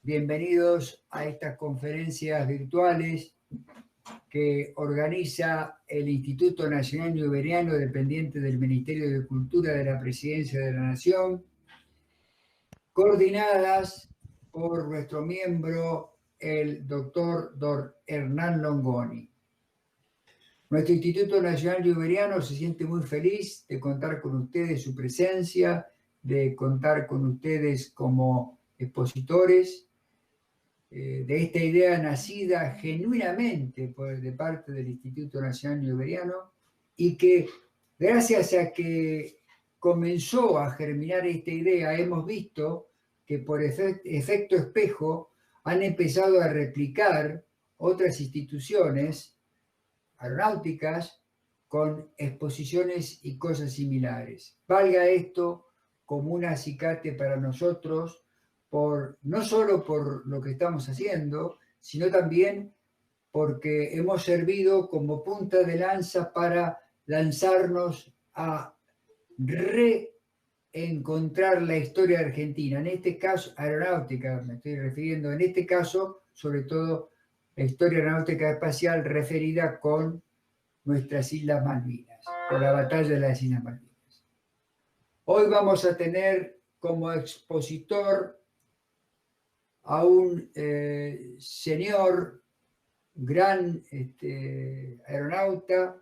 Bienvenidos a estas conferencias virtuales que organiza el Instituto Nacional Newberiano, dependiente del Ministerio de Cultura de la Presidencia de la Nación, coordinadas por nuestro miembro, el doctor Hernán Longoni. Nuestro Instituto Nacional Newberiano se siente muy feliz de contar con ustedes su presencia, de contar con ustedes como expositores de esta idea nacida genuinamente de parte del Instituto Nacional Newberiano y que gracias a que comenzó a germinar esta idea, hemos visto que por efecto espejo han empezado a replicar otras instituciones aeronáuticas con exposiciones y cosas similares. Valga esto como un acicate para nosotros, no solo por lo que estamos haciendo, sino también porque hemos servido como punta de lanza para lanzarnos a reencontrar la historia argentina, en este caso aeronáutica, me estoy refiriendo, en este caso sobre todo la historia aeronáutica espacial referida con nuestras Islas Malvinas, con la batalla de las Islas Malvinas. Hoy vamos a tener como expositor a un señor, gran aeronauta,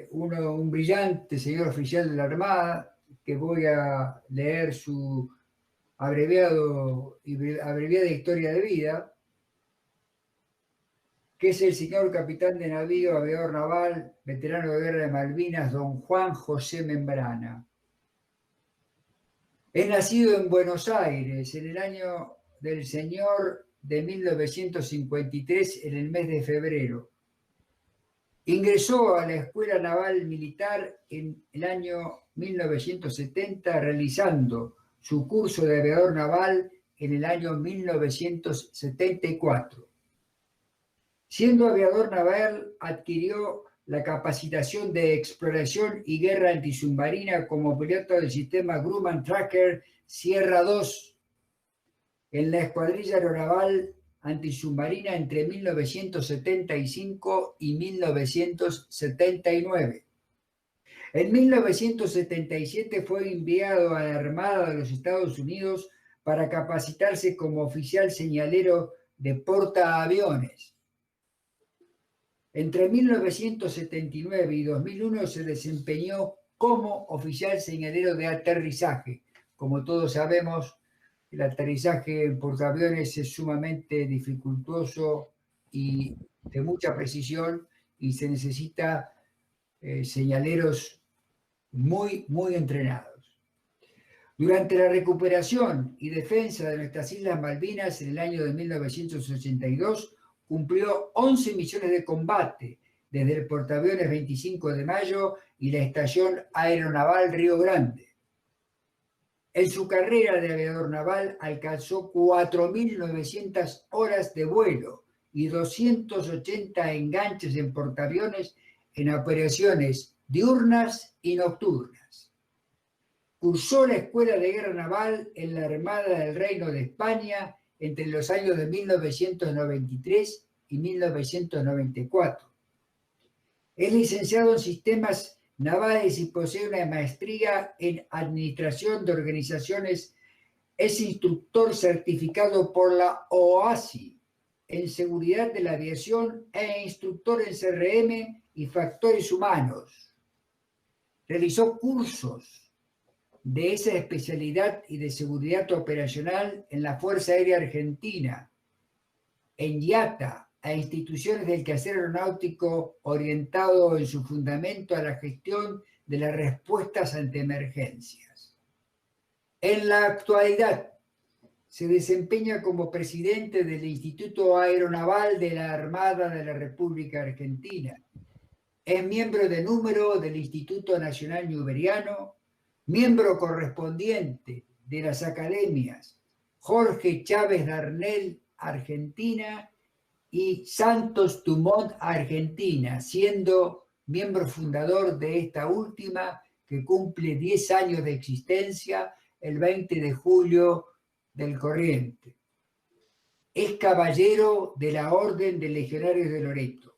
un brillante señor oficial de la Armada, que voy a leer su abreviada historia de vida, que es el señor capitán de navío, aviador naval, veterano de guerra de Malvinas, don Juan José Membrana. Es nacido en Buenos Aires en el año del Señor de 1953, en el mes de febrero. Ingresó a la Escuela Naval Militar en el año 1970, realizando su curso de aviador naval en el año 1974. Siendo aviador naval, adquirió la capacitación de exploración y guerra antisubmarina como piloto del sistema Grumman Tracker Sierra 2 en la Escuadrilla Aeronaval Antisubmarina entre 1975 y 1979. En 1977 fue enviado a la Armada de los Estados Unidos para capacitarse como oficial señalero de portaaviones. Entre 1979 y 2001 se desempeñó como oficial señalero de aterrizaje. Como todos sabemos, el aterrizaje en portaaviones es sumamente dificultoso y de mucha precisión y se necesita señaleros muy entrenados. Durante la recuperación y defensa de nuestras Islas Malvinas en el año de 1982, cumplió 11 misiones de combate desde el portaaviones 25 de Mayo y la Estación Aeronaval Río Grande. En su carrera de aviador naval alcanzó 4.900 horas de vuelo y 280 enganches en portaaviones en operaciones diurnas y nocturnas. Cursó la Escuela de Guerra Naval en la Armada del Reino de España entre los años de 1993 y 1994. Es licenciado en Sistemas Navales y posee una maestría en Administración de Organizaciones. Es instructor certificado por la OASI en Seguridad de la Aviación e instructor en CRM y Factores Humanos. Realizó cursos de esa especialidad y de seguridad operacional en la Fuerza Aérea Argentina, en IATA, a instituciones del quehacer aeronáutico orientado en su fundamento a la gestión de las respuestas ante emergencias. En la actualidad, se desempeña como presidente del Instituto Aeronaval de la Armada de la República Argentina. Es miembro de número del Instituto Nacional Newberiano, miembro correspondiente de las academias Jorge Chávez Darnell, Argentina, y Santos Dumont, Argentina, siendo miembro fundador de esta última, que cumple 10 años de existencia el 20 de julio del corriente. Es caballero de la Orden de Legionarios de Loreto.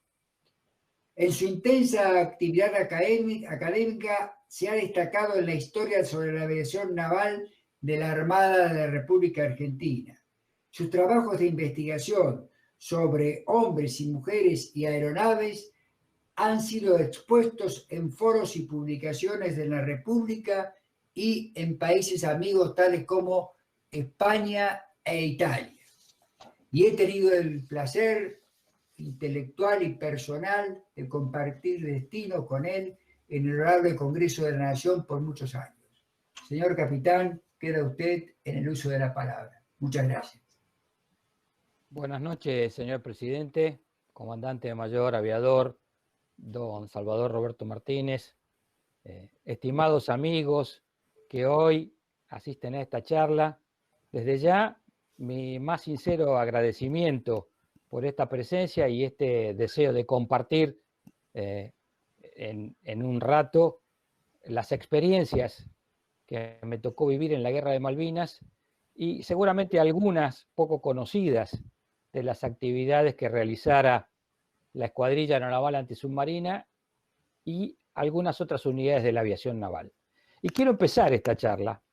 En su intensa actividad académica se ha destacado en la historia sobre la aviación naval de la Armada de la República Argentina. Sus trabajos de investigación sobre hombres y mujeres y aeronaves han sido expuestos en foros y publicaciones de la República y en países amigos tales como España e Italia. Y he tenido el placer intelectual y personal de compartir destino con él en el honorable Congreso de la Nación por muchos años. Señor capitán, queda usted en el uso de la palabra. Muchas gracias. Buenas noches, señor presidente, comandante mayor aviador, don Salvador Roberto Martínez, estimados amigos que hoy asisten a esta charla. Desde ya, mi más sincero agradecimiento por esta presencia y este deseo de compartir en un rato las experiencias que me tocó vivir en la Guerra de Malvinas y seguramente algunas poco conocidas de las actividades que realizara la Escuadrilla Aeronaval Antisubmarina y algunas otras unidades de la aviación naval. Y quiero empezar esta charla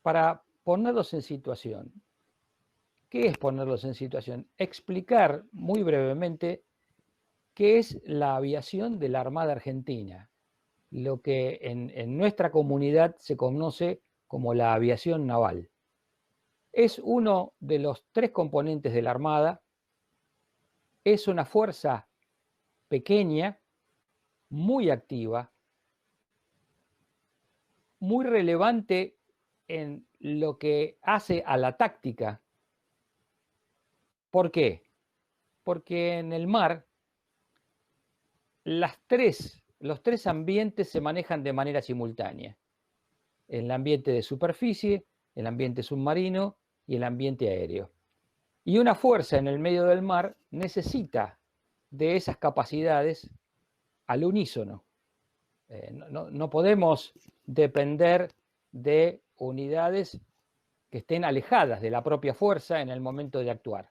para ponerlos en situación. ¿Qué es ponerlos en situación? Explicar muy brevemente qué es la aviación de la Armada Argentina, lo que en nuestra comunidad se conoce como la aviación naval. Es uno de los 3 componentes de la Armada, es una fuerza pequeña, muy activa, muy relevante en lo que hace a la táctica. ¿Por qué? Porque en el mar los 3 ambientes se manejan de manera simultánea. El ambiente de superficie, el ambiente submarino y el ambiente aéreo. Y una fuerza en el medio del mar necesita de esas capacidades al unísono. No podemos depender de unidades que estén alejadas de la propia fuerza en el momento de actuar.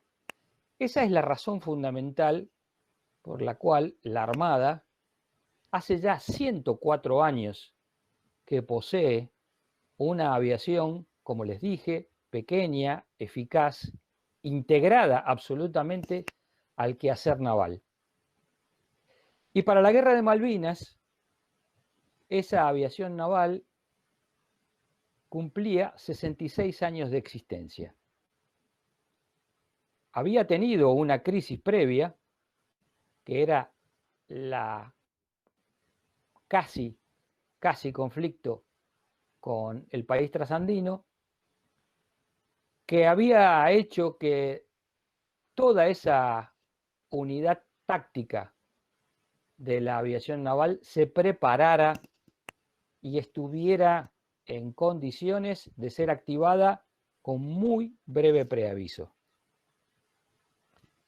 Esa es la razón fundamental por la cual la Armada hace ya 104 años que posee una aviación, como les dije, pequeña, eficaz, integrada absolutamente al quehacer naval. Y para la Guerra de Malvinas, esa aviación naval cumplía 66 años de existencia. Había tenido una crisis previa, que era la casi conflicto con el país trasandino, que había hecho que toda esa unidad táctica de la aviación naval se preparara y estuviera en condiciones de ser activada con muy breve preaviso.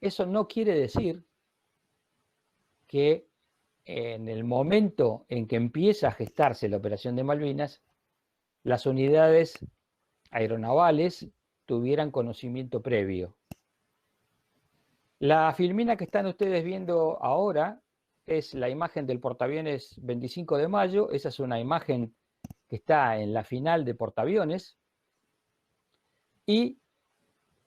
Eso no quiere decir que en el momento en que empieza a gestarse la operación de Malvinas, las unidades aeronavales tuvieran conocimiento previo. La filmina que están ustedes viendo ahora es la imagen del portaaviones 25 de mayo. Esa es una imagen que está en la final de portaaviones. Y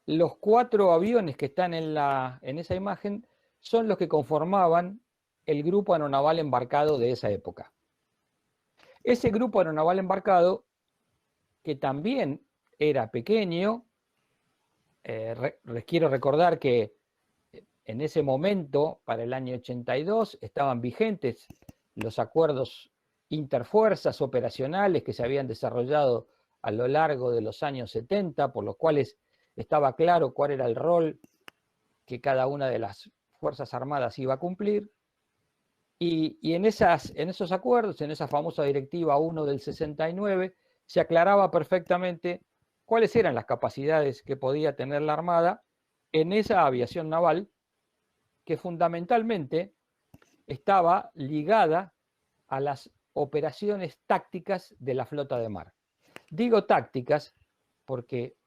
los 4 aviones que están en esa imagen son los que conformaban el grupo aeronaval embarcado de esa época. Ese grupo aeronaval embarcado, que también era pequeño, les quiero recordar que en ese momento, para el año 82, estaban vigentes los acuerdos interfuerzas operacionales que se habían desarrollado a lo largo de los años 70, por los cuales estaba claro cuál era el rol que cada una de las Fuerzas Armadas iba a cumplir. Y en esos acuerdos, en esa famosa Directiva 1 del 69, se aclaraba perfectamente cuáles eran las capacidades que podía tener la Armada en esa aviación naval, que fundamentalmente estaba ligada a las operaciones tácticas de la flota de mar. Digo tácticas porque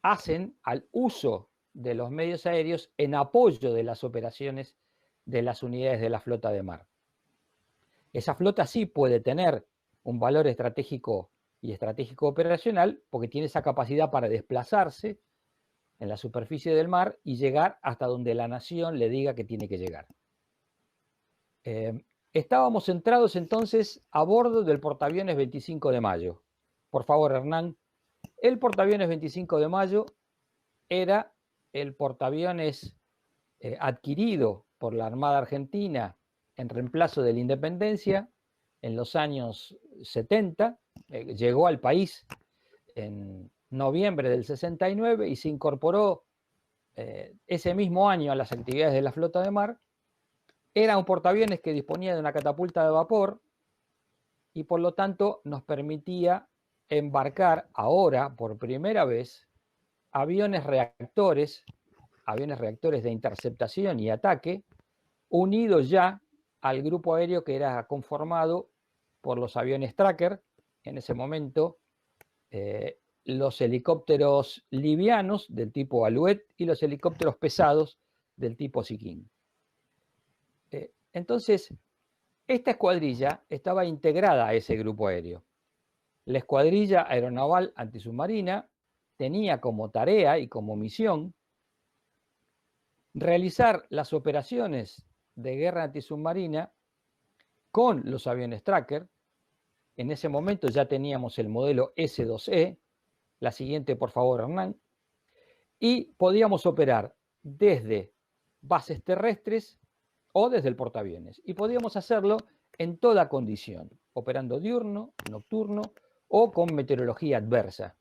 hacen al uso de los medios aéreos en apoyo de las operaciones de las unidades de la flota de mar. Esa flota sí puede tener un valor estratégico y estratégico operacional porque tiene esa capacidad para desplazarse en la superficie del mar y llegar hasta donde la nación le diga que tiene que llegar. Estábamos centrados entonces a bordo del portaaviones 25 de mayo. Por favor, Hernán. El portaaviones 25 de mayo era el portaaviones adquirido por la Armada Argentina en reemplazo de la Independencia en los años 70. Llegó al país en noviembre del 69 y se incorporó ese mismo año a las actividades de la flota de mar. Era un portaaviones que disponía de una catapulta de vapor y por lo tanto nos permitía embarcar ahora por primera vez aviones reactores de interceptación y ataque unidos ya al grupo aéreo que era conformado por los aviones Tracker, en ese momento los helicópteros livianos del tipo Alouette y los helicópteros pesados del tipo Sikkim. Entonces, esta escuadrilla estaba integrada a ese grupo aéreo. La Escuadrilla Aeronaval Antisubmarina tenía como tarea y como misión realizar las operaciones de guerra antisubmarina con los aviones Tracker. En ese momento ya teníamos el modelo S-2E. La siguiente, por favor, Hernán. Y podíamos operar desde bases terrestres o desde el portaaviones. Y podíamos hacerlo en toda condición, operando diurno, nocturno o con meteorología adversa.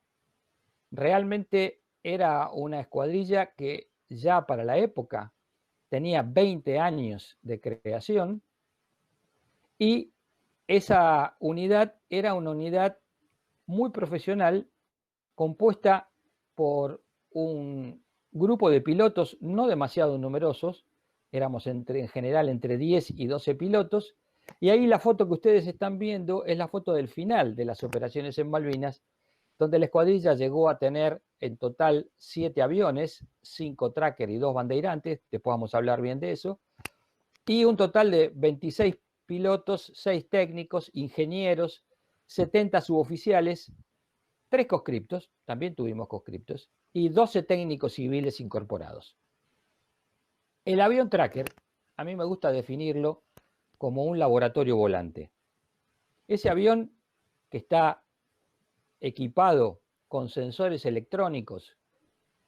Realmente era una escuadrilla que ya para la época tenía 20 años de creación y esa unidad era una unidad muy profesional compuesta por un grupo de pilotos no demasiado numerosos, éramos en general entre 10 y 12 pilotos, y ahí la foto que ustedes están viendo es la foto del final de las operaciones en Malvinas, donde la escuadrilla llegó a tener en total 7 aviones, 5 Tracker y 2 bandeirantes, después vamos a hablar bien de eso, y un total de 26 pilotos, 6 técnicos, ingenieros, 70 suboficiales, 3 conscriptos, también tuvimos conscriptos, y 12 técnicos civiles incorporados. El avión Tracker, a mí me gusta definirlo como un laboratorio volante. Ese avión que está equipado con sensores electrónicos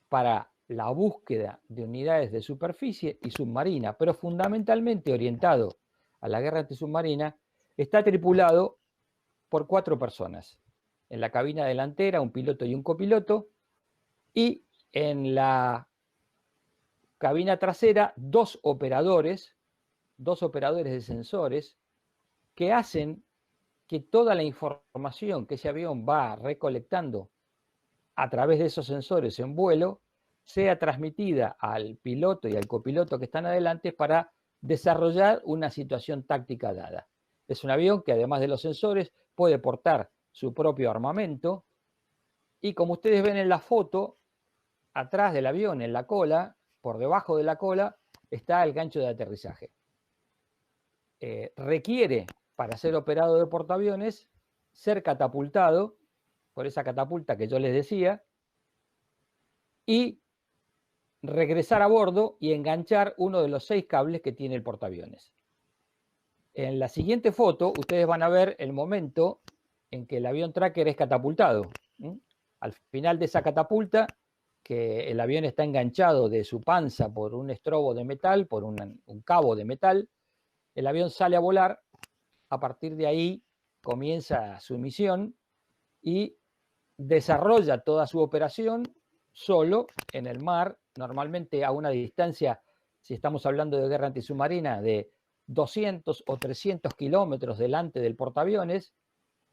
para la búsqueda de unidades de superficie y submarina, pero fundamentalmente orientado a la guerra antisubmarina, está tripulado por 4 personas. En la cabina delantera, un piloto y un copiloto, y en la cabina trasera, 2 operadores de sensores que hacen que toda la información que ese avión va recolectando a través de esos sensores en vuelo sea transmitida al piloto y al copiloto que están adelante para desarrollar una situación táctica dada. Es un avión que además de los sensores puede portar su propio armamento y como ustedes ven en la foto, atrás del avión, en la cola, por debajo de la cola, está el gancho de aterrizaje. Requiere, para ser operado de portaaviones, ser catapultado por esa catapulta que yo les decía y regresar a bordo y enganchar uno de los 6 cables que tiene el portaaviones. En la siguiente foto ustedes van a ver el momento en que el avión Tracker es catapultado. Al final de esa catapulta, que el avión está enganchado de su panza por un estrobo de metal, por un cabo de metal, el avión sale a volar. A partir de ahí comienza su misión y desarrolla toda su operación solo en el mar, normalmente a una distancia, si estamos hablando de guerra antisubmarina, de 200 o 300 kilómetros delante del portaaviones,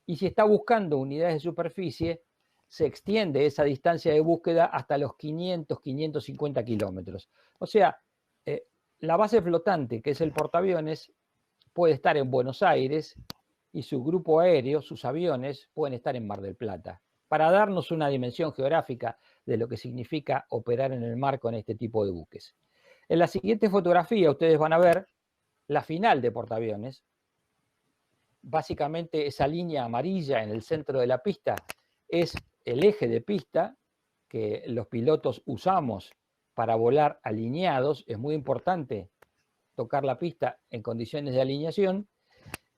y si está buscando unidades de superficie, se extiende esa distancia de búsqueda hasta los 500, 550 kilómetros. O sea, la base flotante, que es el portaaviones, puede estar en Buenos Aires y su grupo aéreo, sus aviones, pueden estar en Mar del Plata. Para darnos una dimensión geográfica de lo que significa operar en el mar con este tipo de buques. En la siguiente fotografía ustedes van a ver la final de portaaviones. Básicamente esa línea amarilla en el centro de la pista es el eje de pista que los pilotos usamos para volar alineados. Es muy importante tocar la pista en condiciones de alineación.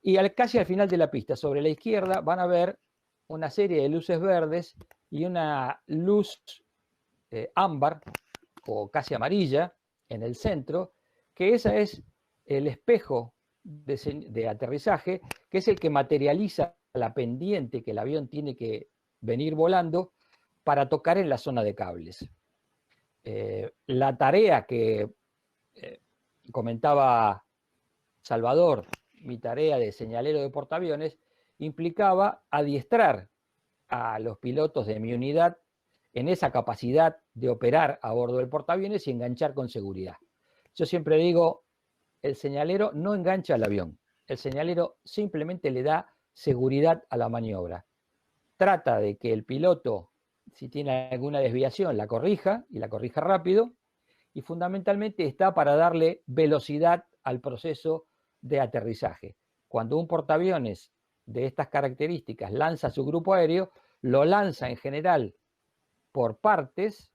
Y casi al final de la pista, sobre la izquierda, van a ver una serie de luces verdes y una luz ámbar o casi amarilla en el centro, que esa es el espejo de aterrizaje, que es el que materializa la pendiente que el avión tiene que venir volando para tocar en la zona de cables. La tarea que comentaba Salvador, mi tarea de señalero de portaaviones, implicaba adiestrar a los pilotos de mi unidad en esa capacidad de operar a bordo del portaaviones y enganchar con seguridad. Yo siempre digo, el señalero no engancha al avión, el señalero simplemente le da seguridad a la maniobra. Trata de que el piloto, si tiene alguna desviación, la corrija y la corrija rápido, y fundamentalmente está para darle velocidad al proceso de aterrizaje. Cuando un portaaviones de estas características lanza su grupo aéreo, lo lanza en general por partes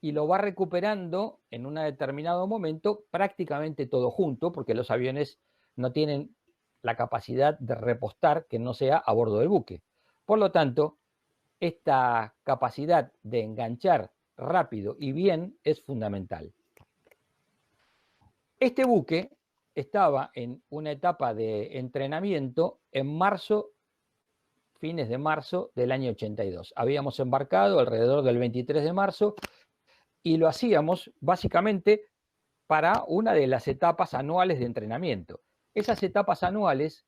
y lo va recuperando en un determinado momento prácticamente todo junto, porque los aviones no tienen la capacidad de repostar que no sea a bordo del buque. Por lo tanto, esta capacidad de enganchar rápido y bien es fundamental. Este buque estaba en una etapa de entrenamiento en marzo, fines de marzo del año 82. Habíamos embarcado alrededor del 23 de marzo y lo hacíamos básicamente para una de las etapas anuales de entrenamiento. Esas etapas anuales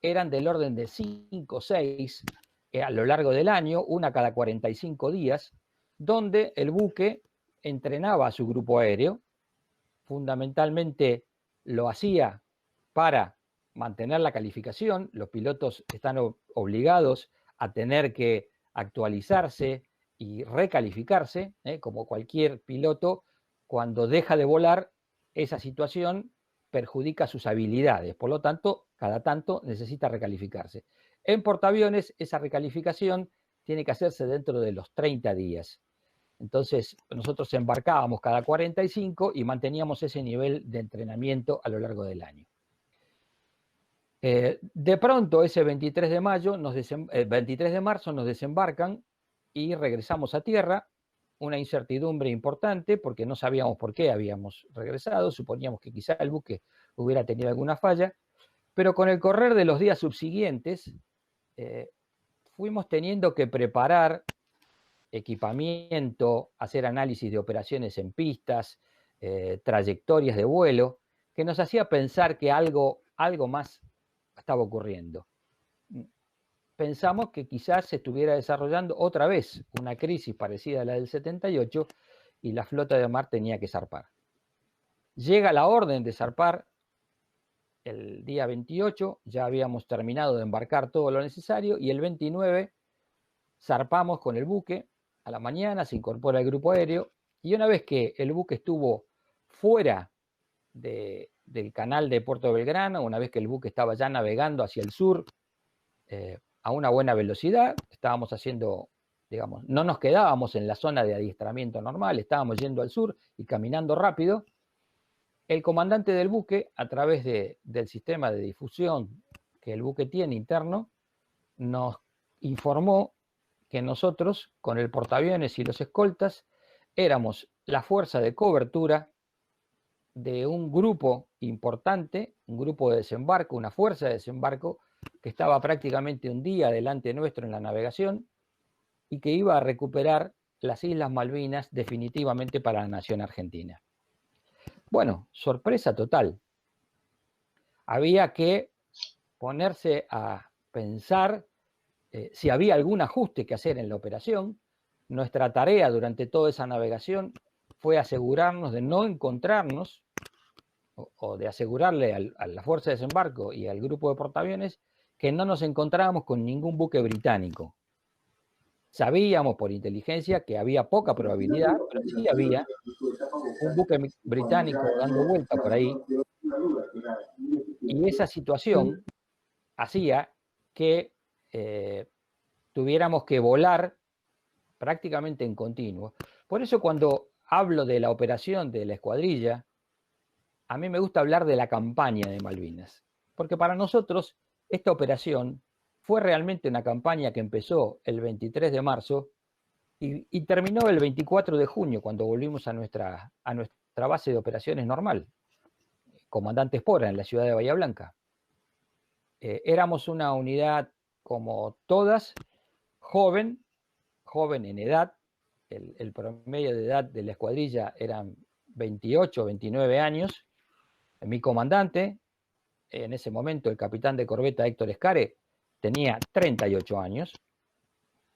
eran del orden de 5 o 6 a lo largo del año, una cada 45 días, donde el buque entrenaba a su grupo aéreo. Fundamentalmente lo hacía para mantener la calificación. Los pilotos están obligados a tener que actualizarse y recalificarse, como cualquier piloto. Cuando deja de volar, esa situación perjudica sus habilidades, por lo tanto, cada tanto necesita recalificarse. En portaaviones, esa recalificación tiene que hacerse dentro de los 30 días. Entonces, nosotros embarcábamos cada 45 y manteníamos ese nivel de entrenamiento a lo largo del año. De pronto, ese 23 de marzo nos desembarcan y regresamos a tierra. Una incertidumbre importante porque no sabíamos por qué habíamos regresado, suponíamos que quizá el buque hubiera tenido alguna falla, pero con el correr de los días subsiguientes fuimos teniendo que preparar equipamiento, hacer análisis de operaciones en pistas, trayectorias de vuelo, que nos hacía pensar que algo más estaba ocurriendo. Pensamos que quizás se estuviera desarrollando otra vez una crisis parecida a la del 78 y la flota de mar tenía que zarpar. Llega la orden de zarpar el día 28, ya habíamos terminado de embarcar todo lo necesario y el 29 zarpamos con el buque. A la mañana se incorpora el grupo aéreo y una vez que el buque estuvo fuera del canal de Puerto Belgrano, una vez que el buque estaba ya navegando hacia el sur a una buena velocidad, estábamos haciendo, digamos, no nos quedábamos en la zona de adiestramiento normal, estábamos yendo al sur y caminando rápido. El comandante del buque, a través del sistema de difusión que el buque tiene interno, nos informó que nosotros, con el portaaviones y los escoltas, éramos la fuerza de cobertura de un grupo importante, un grupo de desembarco, una fuerza de desembarco que estaba prácticamente un día delante nuestro en la navegación y que iba a recuperar las Islas Malvinas definitivamente para la nación argentina. Bueno, sorpresa total. Había que ponerse a pensar si había algún ajuste que hacer en la operación. Nuestra tarea durante toda esa navegación fue asegurarnos de no encontrarnos o de asegurarle a la fuerza de desembarco y al grupo de portaaviones que no nos encontrábamos con ningún buque británico. Sabíamos por inteligencia que había poca probabilidad, pero sí había un buque británico dando vuelta por ahí, y esa situación hacía que tuviéramos que volar prácticamente en continuo. Por eso cuando hablo de la operación de la escuadrilla, a mí me gusta hablar de la campaña de Malvinas, porque para nosotros esta operación fue realmente una campaña que empezó el 23 de marzo y terminó el 24 de junio, cuando volvimos a nuestra base de operaciones normal, Comandante Espora, en la ciudad de Bahía Blanca. Éramos una unidad como todas, joven en edad, el promedio de edad de la escuadrilla eran 28, 29 años. Mi comandante, en ese momento el capitán de corbeta Héctor Escare, tenía 38 años,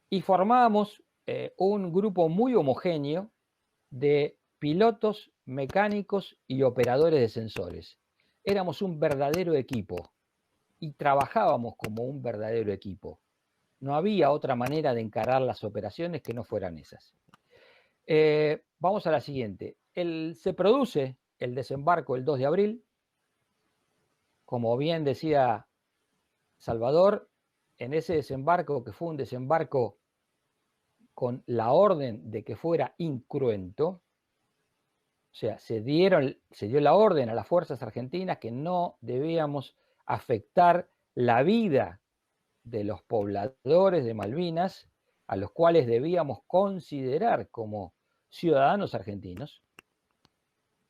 y formábamos un grupo muy homogéneo de pilotos, mecánicos y operadores de sensores. Éramos un verdadero equipo y trabajábamos como un verdadero equipo. No había otra manera de encarar las operaciones que no fueran esas. Vamos a la siguiente. Se produce el desembarco el 2 de abril. Como bien decía Salvador, en ese desembarco, que fue un desembarco con la orden de que fuera incruento, o sea, se dio la orden a las fuerzas argentinas que no debíamos afectar la vida de los pobladores de Malvinas, a los cuales debíamos considerar como ciudadanos argentinos,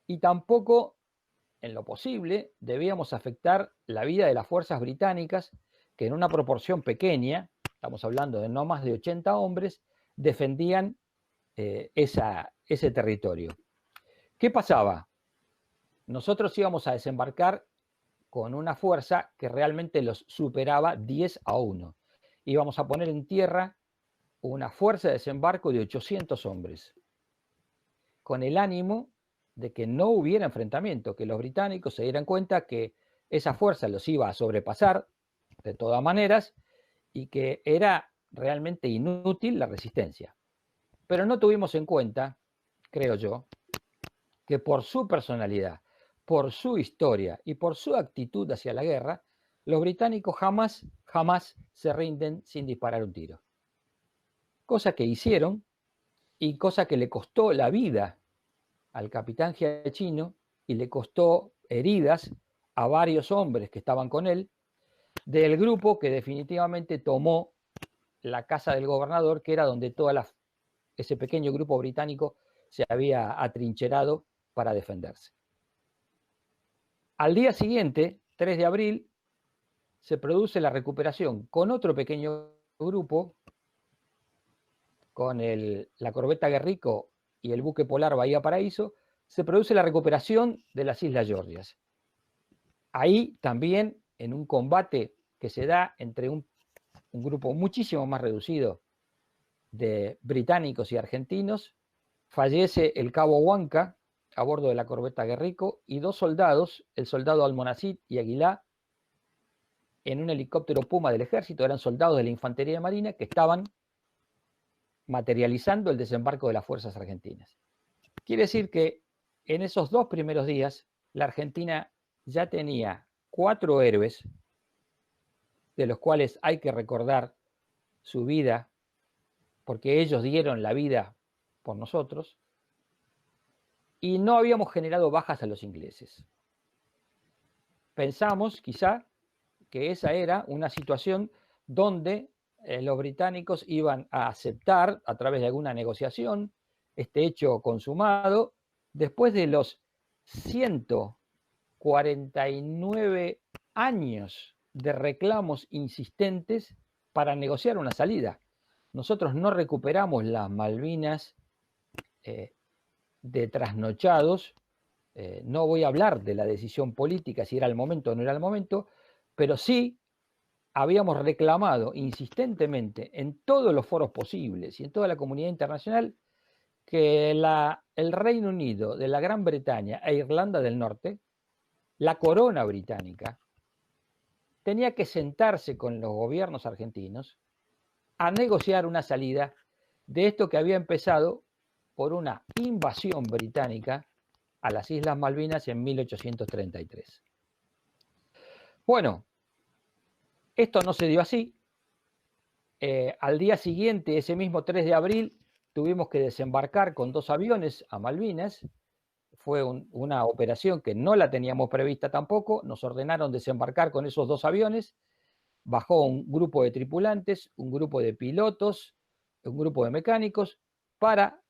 y tampoco, en lo posible, debíamos afectar la vida de las fuerzas británicas, que en una proporción pequeña, estamos hablando de no más de 80 hombres, defendían ese territorio. ¿Qué pasaba? Nosotros íbamos a desembarcar con una fuerza que realmente los superaba 10-1. Íbamos a poner en tierra una fuerza de desembarco de 800 hombres, con el ánimo de que no hubiera enfrentamiento, que los británicos se dieran cuenta que esa fuerza los iba a sobrepasar de todas maneras y que era realmente inútil la resistencia. Pero no tuvimos en cuenta, creo yo, que por su personalidad, por su historia y por su actitud hacia la guerra, los británicos jamás se rinden sin disparar un tiro. Cosa que hicieron y cosa que le costó la vida al capitán Giachino y le costó heridas a varios hombres que estaban con él, del grupo que definitivamente tomó la casa del gobernador, que era donde ese pequeño grupo británico se había atrincherado para defenderse. Al día siguiente, 3 de abril, se produce la recuperación con otro pequeño grupo, con la corbeta Guerrico y el buque polar Bahía Paraíso, se produce la recuperación de las Islas Georgias. Ahí también, en un combate que se da entre un grupo muchísimo más reducido de británicos y argentinos, fallece el cabo Huanca a bordo de la corbeta Guerrico y 2 soldados, el soldado Almonacid y Aguilá, en un helicóptero Puma del ejército, eran soldados de la infantería marina que estaban materializando el desembarco de las fuerzas argentinas. Quiere decir que en esos 2 primeros días la Argentina ya tenía 4 héroes, de los cuales hay que recordar su vida, porque ellos dieron la vida por nosotros, y no habíamos generado bajas a los ingleses. Pensamos, quizá, que esa era una situación donde los británicos iban a aceptar, a través de alguna negociación, este hecho consumado, después de los 149 años de reclamos insistentes para negociar una salida. Nosotros no recuperamos las Malvinas de trasnochados. No voy a hablar de la decisión política, si era el momento o no era el momento, pero sí habíamos reclamado insistentemente en todos los foros posibles y en toda la comunidad internacional que el Reino Unido de la Gran Bretaña e Irlanda del Norte, la corona británica, tenía que sentarse con los gobiernos argentinos a negociar una salida de esto que había empezado por una invasión británica a las Islas Malvinas en 1833. Bueno, esto no se dio así. Al día siguiente, ese mismo 3 de abril, tuvimos que desembarcar con 2 aviones a Malvinas. Fue una operación que no la teníamos prevista tampoco. Nos ordenaron desembarcar con esos 2 aviones. Bajó un grupo de tripulantes, un grupo de pilotos, un grupo de mecánicos para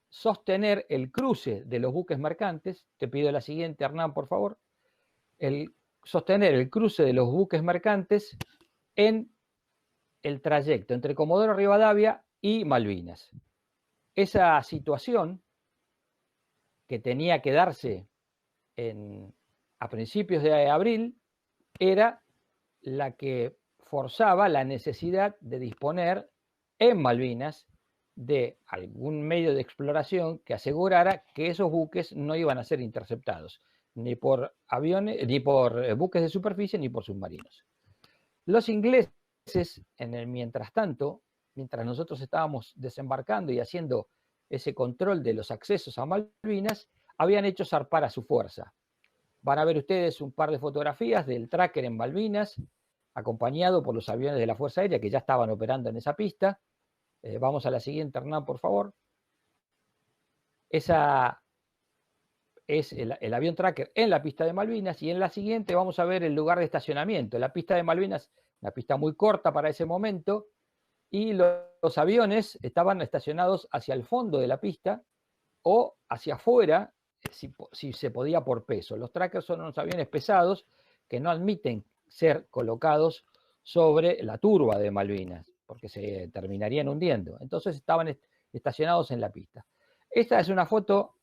sostener el cruce de los buques mercantes. Te pido la siguiente, Hernán, por favor. Sostener el cruce de los buques mercantes en el trayecto entre Comodoro Rivadavia y Malvinas. Esa situación que tenía que darse a principios de abril era la que forzaba la necesidad de disponer en Malvinas de algún medio de exploración que asegurara que esos buques no iban a ser interceptados, ni por aviones, ni por buques de superficie, ni por submarinos. Los ingleses, mientras tanto, mientras nosotros estábamos desembarcando y haciendo ese control de los accesos a Malvinas, habían hecho zarpar a su fuerza. Van a ver ustedes un par de fotografías del tracker en Malvinas, acompañado por los aviones de la Fuerza Aérea que ya estaban operando en esa pista. Vamos a la siguiente, Hernán, por favor. Esa es el avión tracker en la pista de Malvinas, y en la siguiente vamos a ver el lugar de estacionamiento. La pista de Malvinas, una pista muy corta para ese momento, y los aviones estaban estacionados hacia el fondo de la pista o hacia afuera, si se podía por peso. Los trackers son unos aviones pesados que no admiten ser colocados sobre la turba de Malvinas, porque se terminarían hundiendo. Entonces estaban estacionados en la pista. Esta es una foto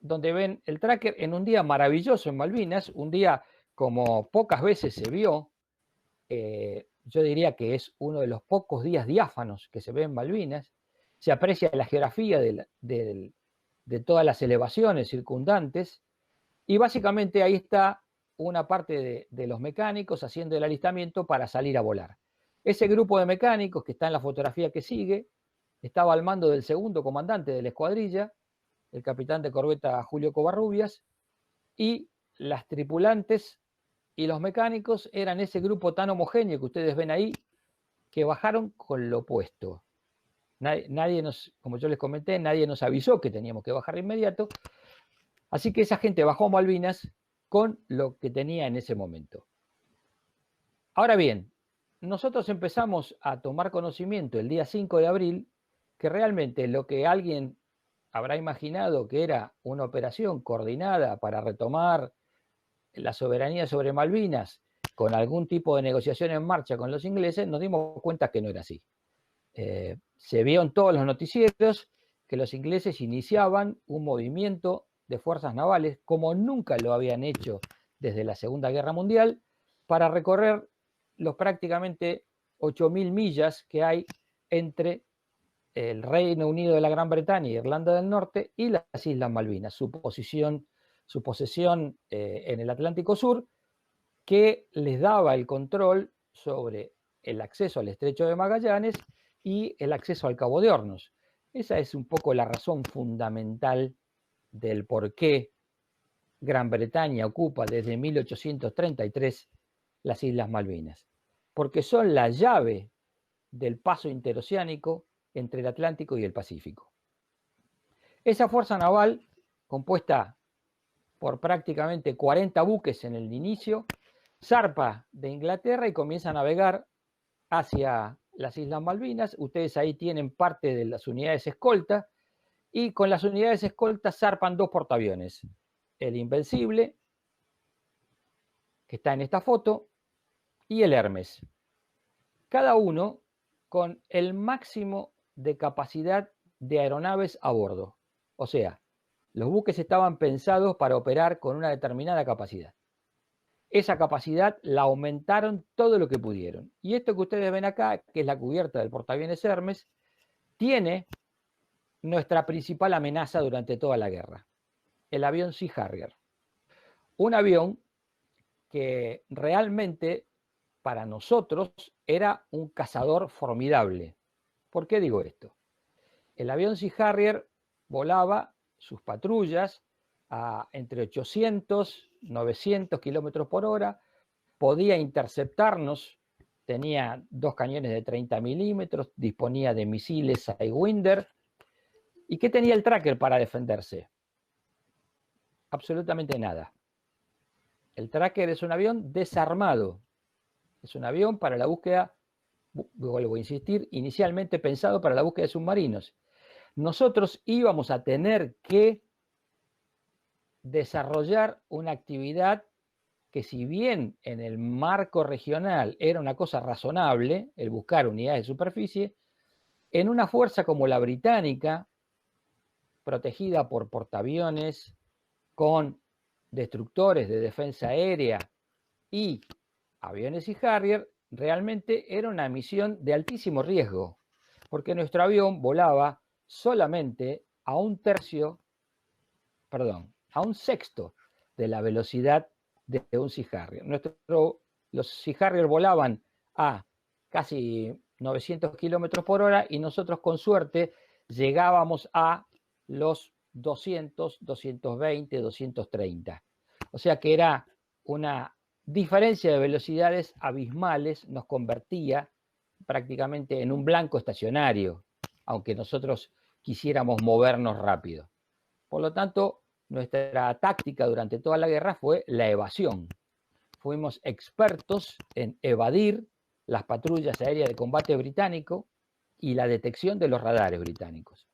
donde ven el tracker en un día maravilloso en Malvinas, un día como pocas veces se vio. Yo diría que es uno de los pocos días diáfanos que se ve en Malvinas. Se aprecia la geografía de todas las elevaciones circundantes, y básicamente ahí está una parte de los mecánicos haciendo el alistamiento para salir a volar. Ese grupo de mecánicos que está en la fotografía que sigue estaba al mando del segundo comandante de la escuadrilla, el capitán de corbeta Julio Covarrubias, y las tripulantes y los mecánicos eran ese grupo tan homogéneo que ustedes ven ahí, que bajaron con lo opuesto. Nadie nos, como yo les comenté, nadie nos avisó que teníamos que bajar de inmediato, así que esa gente bajó a Malvinas con lo que tenía en ese momento. Ahora bien, nosotros empezamos a tomar conocimiento el día 5 de abril que realmente lo que alguien habrá imaginado que era una operación coordinada para retomar la soberanía sobre Malvinas con algún tipo de negociación en marcha con los ingleses, nos dimos cuenta que no era así. Se vio en todos los noticieros que los ingleses iniciaban un movimiento de fuerzas navales como nunca lo habían hecho desde la Segunda Guerra Mundial para recorrer los prácticamente 8.000 millas que hay entre el Reino Unido de la Gran Bretaña y Irlanda del Norte y las Islas Malvinas, su posesión en el Atlántico Sur, que les daba el control sobre el acceso al Estrecho de Magallanes y el acceso al Cabo de Hornos. Esa es un poco la razón fundamental del por qué Gran Bretaña ocupa desde 1833 las Islas Malvinas, porque son la llave del paso interoceánico entre el Atlántico y el Pacífico. Esa fuerza naval, compuesta por prácticamente 40 buques en el inicio, zarpa de Inglaterra y comienza a navegar hacia las Islas Malvinas. Ustedes ahí tienen parte de las unidades escolta, y con las unidades escolta zarpan 2 portaaviones. El Invencible, que está en esta foto, y el Hermes. Cada uno con el máximo de capacidad de aeronaves a bordo. O sea, los buques estaban pensados para operar con una determinada capacidad. Esa capacidad la aumentaron todo lo que pudieron. Y esto que ustedes ven acá, que es la cubierta del portaaviones Hermes, tiene nuestra principal amenaza durante toda la guerra, el avión Sea Harrier. Un avión que realmente para nosotros era un cazador formidable. ¿Por qué digo esto? El avión Sea Harrier volaba sus patrullas a entre 800 y 900 kilómetros por hora, podía interceptarnos, tenía 2 cañones de 30 milímetros, disponía de misiles Sidewinder. ¿Y qué tenía el tracker para defenderse? Absolutamente nada. El tracker es un avión desarmado, es un avión para la búsqueda, vuelvo a insistir, inicialmente pensado para la búsqueda de submarinos. Nosotros íbamos a tener que desarrollar una actividad que, si bien en el marco regional era una cosa razonable, el buscar unidades de superficie, en una fuerza como la británica, protegida por portaaviones, con destructores de defensa aérea y aviones y Harrier, realmente era una misión de altísimo riesgo, porque nuestro avión volaba solamente a un sexto de la velocidad de un Sea Harrier. Los Sea Harrier volaban a casi 900 kilómetros por hora y nosotros, con suerte, llegábamos a los 200, 220, 230. O sea que era una diferencia de velocidades abismales, nos convertía prácticamente en un blanco estacionario, aunque nosotros quisiéramos movernos rápido. Por lo tanto, nuestra táctica durante toda la guerra fue la evasión. Fuimos expertos en evadir las patrullas aéreas de combate británico y la detección de los radares británicos.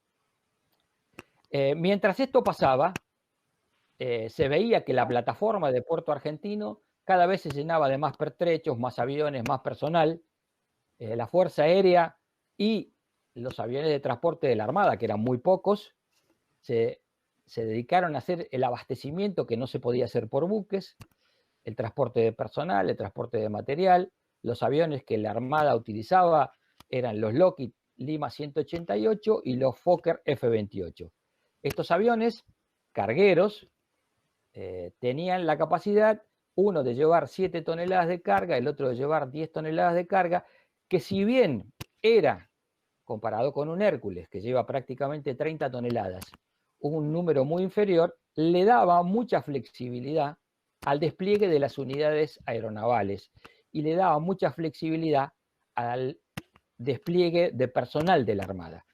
Mientras esto pasaba, se veía que la plataforma de Puerto Argentino cada vez se llenaba de más pertrechos, más aviones, más personal. La Fuerza Aérea y los aviones de transporte de la Armada, que eran muy pocos, se dedicaron a hacer el abastecimiento que no se podía hacer por buques, el transporte de personal, el transporte de material. Los aviones que la Armada utilizaba eran los Lockheed Lima 188 y los Fokker F-28. Estos aviones cargueros tenían la capacidad, uno de llevar 7 toneladas de carga, el otro de llevar 10 toneladas de carga, que, si bien era, comparado con un Hércules, que lleva prácticamente 30 toneladas, un número muy inferior, le daba mucha flexibilidad al despliegue de las unidades aeronavales y le daba mucha flexibilidad al despliegue de personal de la Armada.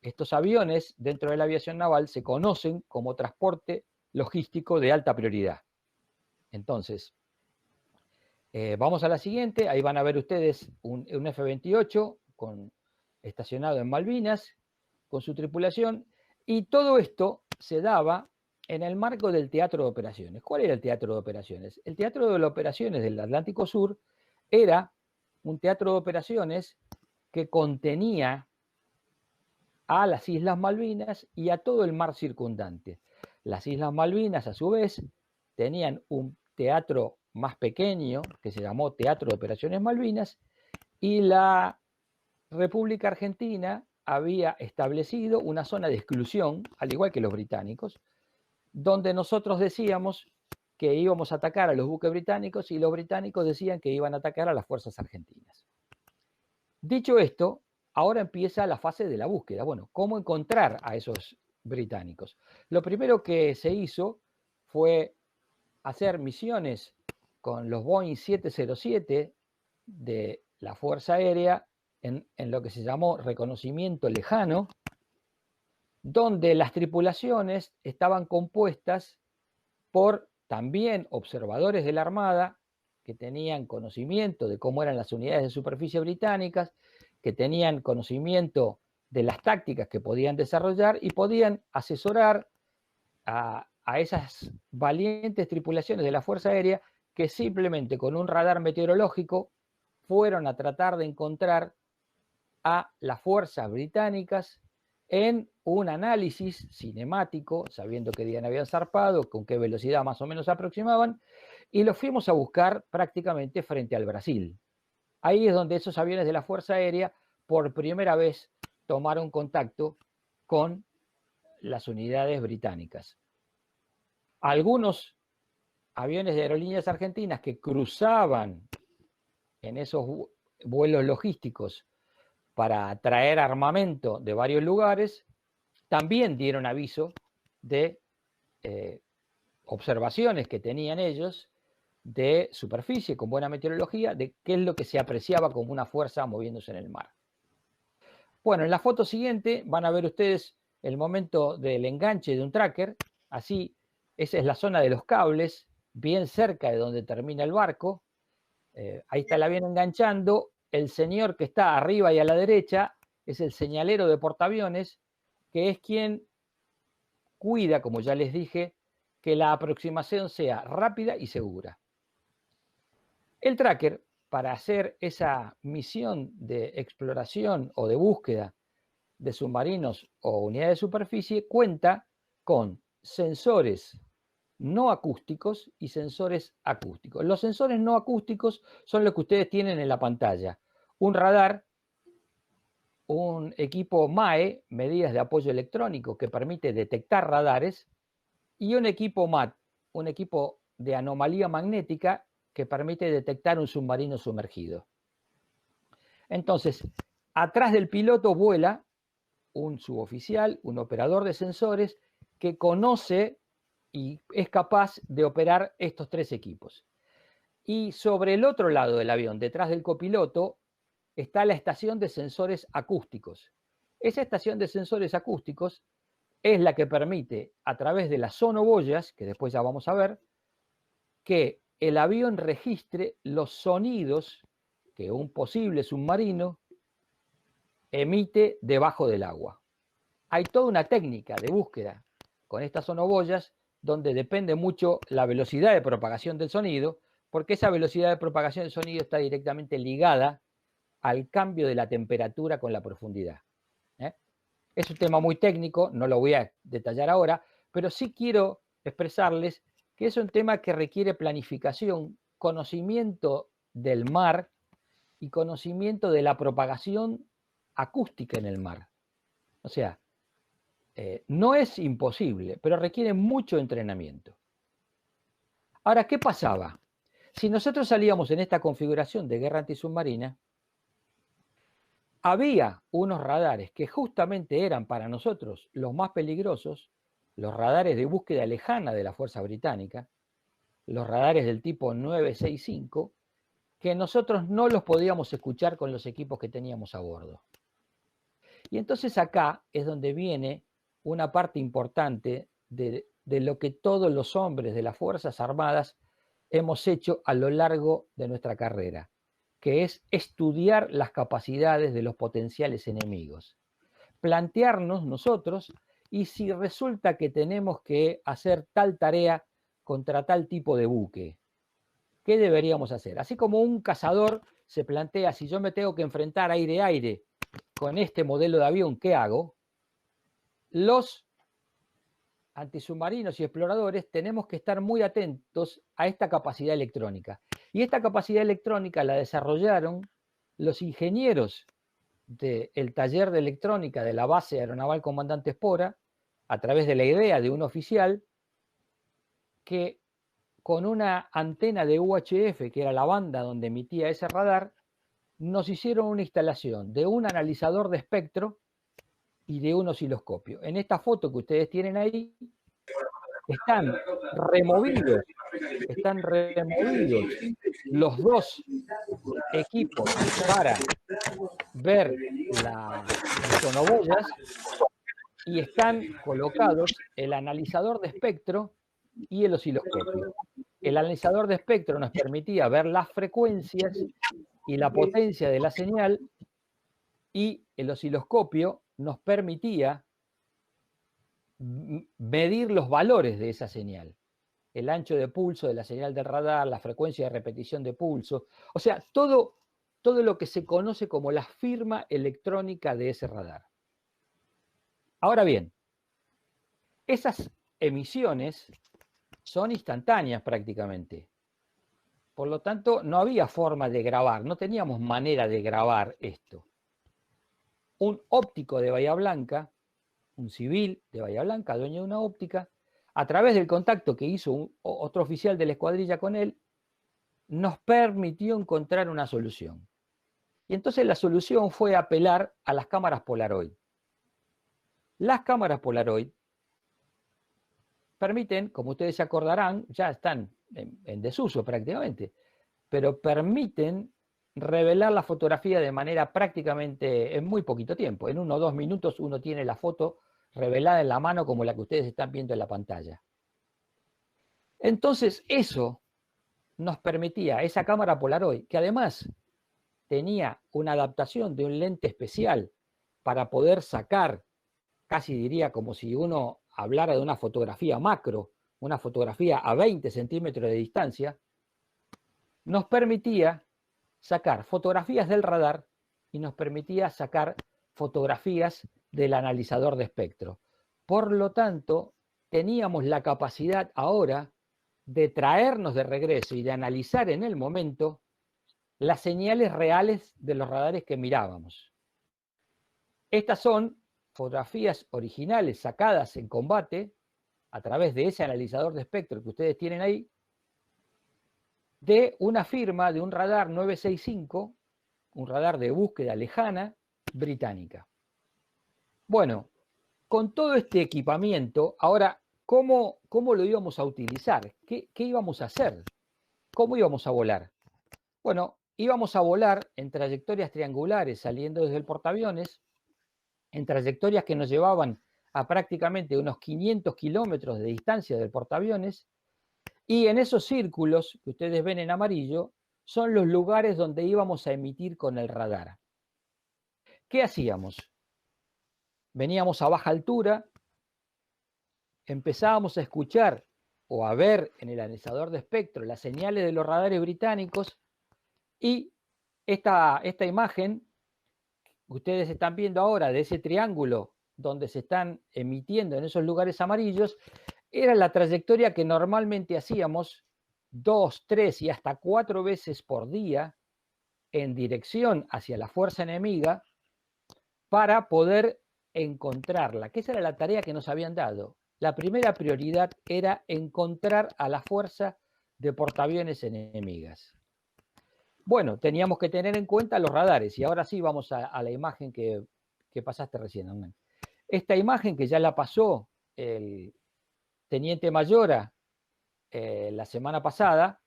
Estos aviones, dentro de la aviación naval, se conocen como transporte logístico de alta prioridad. Entonces, vamos a la siguiente. Ahí van a ver ustedes un F-28 estacionado en Malvinas, con su tripulación, y todo esto se daba en el marco del teatro de operaciones. ¿Cuál era el teatro de operaciones? El teatro de operaciones del Atlántico Sur era un teatro de operaciones que contenía a las Islas Malvinas y a todo el mar circundante. Las Islas Malvinas, a su vez, tenían un teatro más pequeño que se llamó Teatro de Operaciones Malvinas, y la República Argentina había establecido una zona de exclusión, al igual que los británicos, donde nosotros decíamos que íbamos a atacar a los buques británicos y los británicos decían que iban a atacar a las fuerzas argentinas. Dicho esto, ahora empieza la fase de la búsqueda. Bueno, ¿cómo encontrar a esos británicos? Lo primero que se hizo fue hacer misiones con los Boeing 707 de la Fuerza Aérea en lo que se llamó reconocimiento lejano, donde las tripulaciones estaban compuestas por también observadores de la Armada que tenían conocimiento de cómo eran las unidades de superficie británicas, que tenían conocimiento de las tácticas que podían desarrollar y podían asesorar a esas valientes tripulaciones de la Fuerza Aérea, que simplemente con un radar meteorológico fueron a tratar de encontrar a las fuerzas británicas en un análisis cinemático, sabiendo qué día habían zarpado, con qué velocidad más o menos aproximaban, y los fuimos a buscar prácticamente frente al Brasil. Ahí es donde esos aviones de la Fuerza Aérea por primera vez tomaron contacto con las unidades británicas. Algunos aviones de aerolíneas argentinas que cruzaban en esos vuelos logísticos para traer armamento de varios lugares, también dieron aviso de observaciones que tenían ellos de superficie con buena meteorología, de qué es lo que se apreciaba como una fuerza moviéndose en el mar. Bueno, en la foto siguiente van a ver ustedes el momento del enganche de un tracker. Así, esa es la zona de los cables, bien cerca de donde termina el barco. Ahí está el avión enganchando. El señor que está arriba y a la derecha es el señalero de portaaviones, que es quien cuida, como ya les dije, que la aproximación sea rápida y segura. El tracker, para hacer esa misión de exploración o de búsqueda de submarinos o unidades de superficie, cuenta con sensores no acústicos y sensores acústicos. Los sensores no acústicos son los que ustedes tienen en la pantalla. Un radar, un equipo MAE, medidas de apoyo electrónico, que permite detectar radares, y un equipo MAT, un equipo de anomalía magnética que permite detectar un submarino sumergido. Entonces, atrás del piloto vuela un suboficial, un operador de sensores que conoce y es capaz de operar estos tres equipos. Y sobre el otro lado del avión, detrás del copiloto, está la estación de sensores acústicos. Esa estación de sensores acústicos es la que permite, a través de las sonoboyas, que después ya vamos a ver, que el avión registre los sonidos que un posible submarino emite debajo del agua. Hay toda una técnica de búsqueda con estas sonoboyas donde depende mucho la velocidad de propagación del sonido, porque esa velocidad de propagación del sonido está directamente ligada al cambio de la temperatura con la profundidad. Es un tema muy técnico, no lo voy a detallar ahora, pero sí quiero expresarles que es un tema que requiere planificación, conocimiento del mar y conocimiento de la propagación acústica en el mar. O sea, no es imposible, pero requiere mucho entrenamiento. Ahora, ¿qué pasaba? Si nosotros salíamos en esta configuración de guerra antisubmarina, había unos radares que justamente eran para nosotros los más peligrosos, los radares de búsqueda lejana de la Fuerza Británica, los radares del tipo 965, que nosotros no los podíamos escuchar con los equipos que teníamos a bordo. Y entonces acá es donde viene una parte importante de lo que todos los hombres de las Fuerzas Armadas hemos hecho a lo largo de nuestra carrera, que es estudiar las capacidades de los potenciales enemigos. Plantearnos nosotros, y si resulta que tenemos que hacer tal tarea contra tal tipo de buque, ¿qué deberíamos hacer? Así como un cazador se plantea, si yo me tengo que enfrentar aire-aire con este modelo de avión, ¿qué hago? Los antisubmarinos y exploradores tenemos que estar muy atentos a esta capacidad electrónica. Y esta capacidad electrónica la desarrollaron los ingenieros del taller de electrónica de la base aeronaval Comandante Espora, a través de la idea de un oficial que con una antena de UHF, que era la banda donde emitía ese radar, nos hicieron una instalación de un analizador de espectro y de un osciloscopio. En esta foto que ustedes tienen ahí, están removidos los dos equipos para ver las sonoboyas y están colocados el analizador de espectro y el osciloscopio. El analizador de espectro nos permitía ver las frecuencias y la potencia de la señal, y el osciloscopio nos permitía medir los valores de esa señal, el ancho de pulso de la señal del radar, la frecuencia de repetición de pulso, o sea, todo lo que se conoce como la firma electrónica de ese radar. Ahora bien, esas emisiones son instantáneas prácticamente. Por lo tanto, no había forma de grabar, no teníamos manera de grabar esto. Un óptico de Bahía Blanca, un civil de Bahía Blanca, dueño de una óptica, a través del contacto que hizo otro oficial de la escuadrilla con él, nos permitió encontrar una solución. Y entonces la solución fue apelar a las cámaras Polaroid. Las cámaras Polaroid permiten, como ustedes se acordarán, ya están en desuso prácticamente, pero permiten revelar la fotografía de manera prácticamente en muy poquito tiempo. En 1 o 2 minutos uno tiene la foto revelada en la mano como la que ustedes están viendo en la pantalla. Entonces eso nos permitía, esa cámara Polaroid, que además tenía una adaptación de un lente especial para poder sacar, casi diría como si uno hablara de una fotografía macro, una fotografía a 20 centímetros de distancia, nos permitía sacar fotografías del radar y nos permitía sacar fotografías del analizador de espectro. Por lo tanto, teníamos la capacidad ahora de traernos de regreso y de analizar en el momento las señales reales de los radares que mirábamos. Estas son fotografías originales sacadas en combate a través de ese analizador de espectro que ustedes tienen ahí, de una firma de un radar 965, un radar de búsqueda lejana británica. Bueno, con todo este equipamiento, ahora, ¿cómo lo íbamos a utilizar? ¿Qué íbamos a hacer? ¿Cómo íbamos a volar? Bueno, íbamos a volar en trayectorias triangulares saliendo desde el portaaviones, en trayectorias que nos llevaban a prácticamente unos 500 kilómetros de distancia del portaaviones, y en esos círculos que ustedes ven en amarillo son los lugares donde íbamos a emitir con el radar. ¿Qué hacíamos? Veníamos a baja altura, empezábamos a escuchar o a ver en el analizador de espectro las señales de los radares británicos, y esta imagen que ustedes están viendo ahora de ese triángulo donde se están emitiendo en esos lugares amarillos, era la trayectoria que normalmente hacíamos 2, 3 y hasta 4 veces por día en dirección hacia la fuerza enemiga para poder encontrarla, que esa era la tarea que nos habían dado. La primera prioridad era encontrar a la fuerza de portaaviones enemigas. Bueno, teníamos que tener en cuenta los radares, y ahora sí vamos a la imagen que pasaste recién, Hernán. Esta imagen que ya la pasó el teniente Mayora la semana pasada,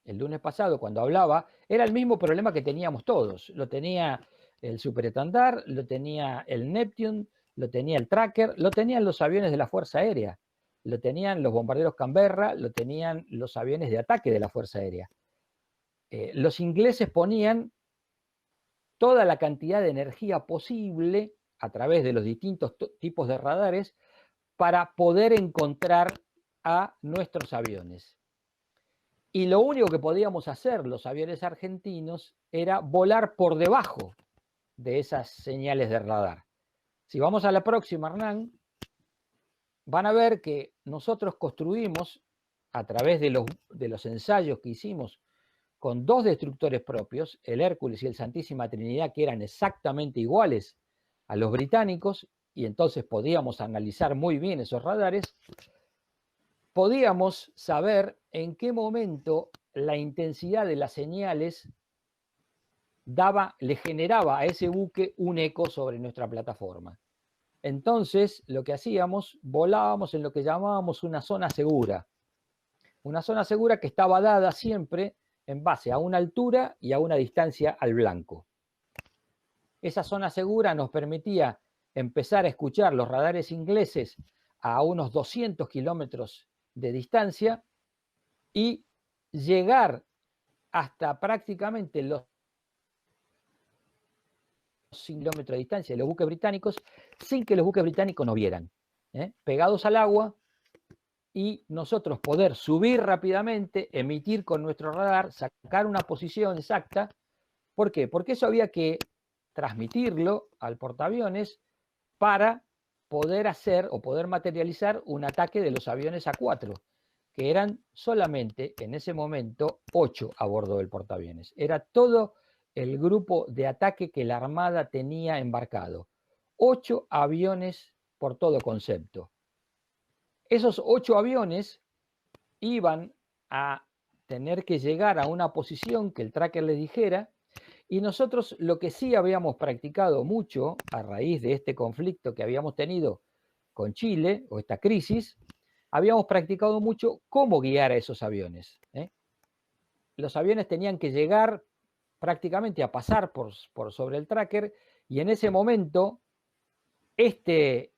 el lunes pasado, cuando hablaba, era el mismo problema que teníamos todos. Lo tenía el Superetandar, lo tenía el Neptune, lo tenía el Tracker, lo tenían los aviones de la Fuerza Aérea, lo tenían los bombarderos Canberra, lo tenían los aviones de ataque de la Fuerza Aérea. Los ingleses ponían toda la cantidad de energía posible a través de los distintos tipos de radares para poder encontrar a nuestros aviones. Y lo único que podíamos hacer los aviones argentinos era volar por debajo de esas señales de radar. Si vamos a la próxima, Hernán, van a ver que nosotros construimos, a través de los ensayos que hicimos con 2 destructores propios, el Hércules y el Santísima Trinidad, que eran exactamente iguales a los británicos, y entonces podíamos analizar muy bien esos radares, podíamos saber en qué momento la intensidad de las señales le generaba a ese buque un eco sobre nuestra plataforma. Entonces, lo que hacíamos, volábamos en lo que llamábamos una zona segura. Una zona segura que estaba dada siempre en base a una altura y a una distancia al blanco. Esa zona segura nos permitía empezar a escuchar los radares ingleses a unos 200 kilómetros de distancia y llegar hasta prácticamente los 5 kilómetros de distancia de los buques británicos sin que los buques británicos nos vieran, pegados al agua, y nosotros poder subir rápidamente, emitir con nuestro radar, sacar una posición exacta. ¿Por qué? Porque eso había que transmitirlo al portaaviones para poder hacer o poder materializar un ataque de los aviones A4, que eran solamente en ese momento 8 a bordo del portaaviones. Era todo el grupo de ataque que la Armada tenía embarcado. 8 aviones por todo concepto. Esos 8 aviones iban a tener que llegar a una posición que el tracker les dijera, Y nosotros lo que sí habíamos practicado mucho a raíz de este conflicto que habíamos tenido con Chile, o esta crisis, habíamos practicado mucho cómo guiar a esos aviones. Los aviones tenían que llegar prácticamente a pasar por sobre el tracker, y en ese momento este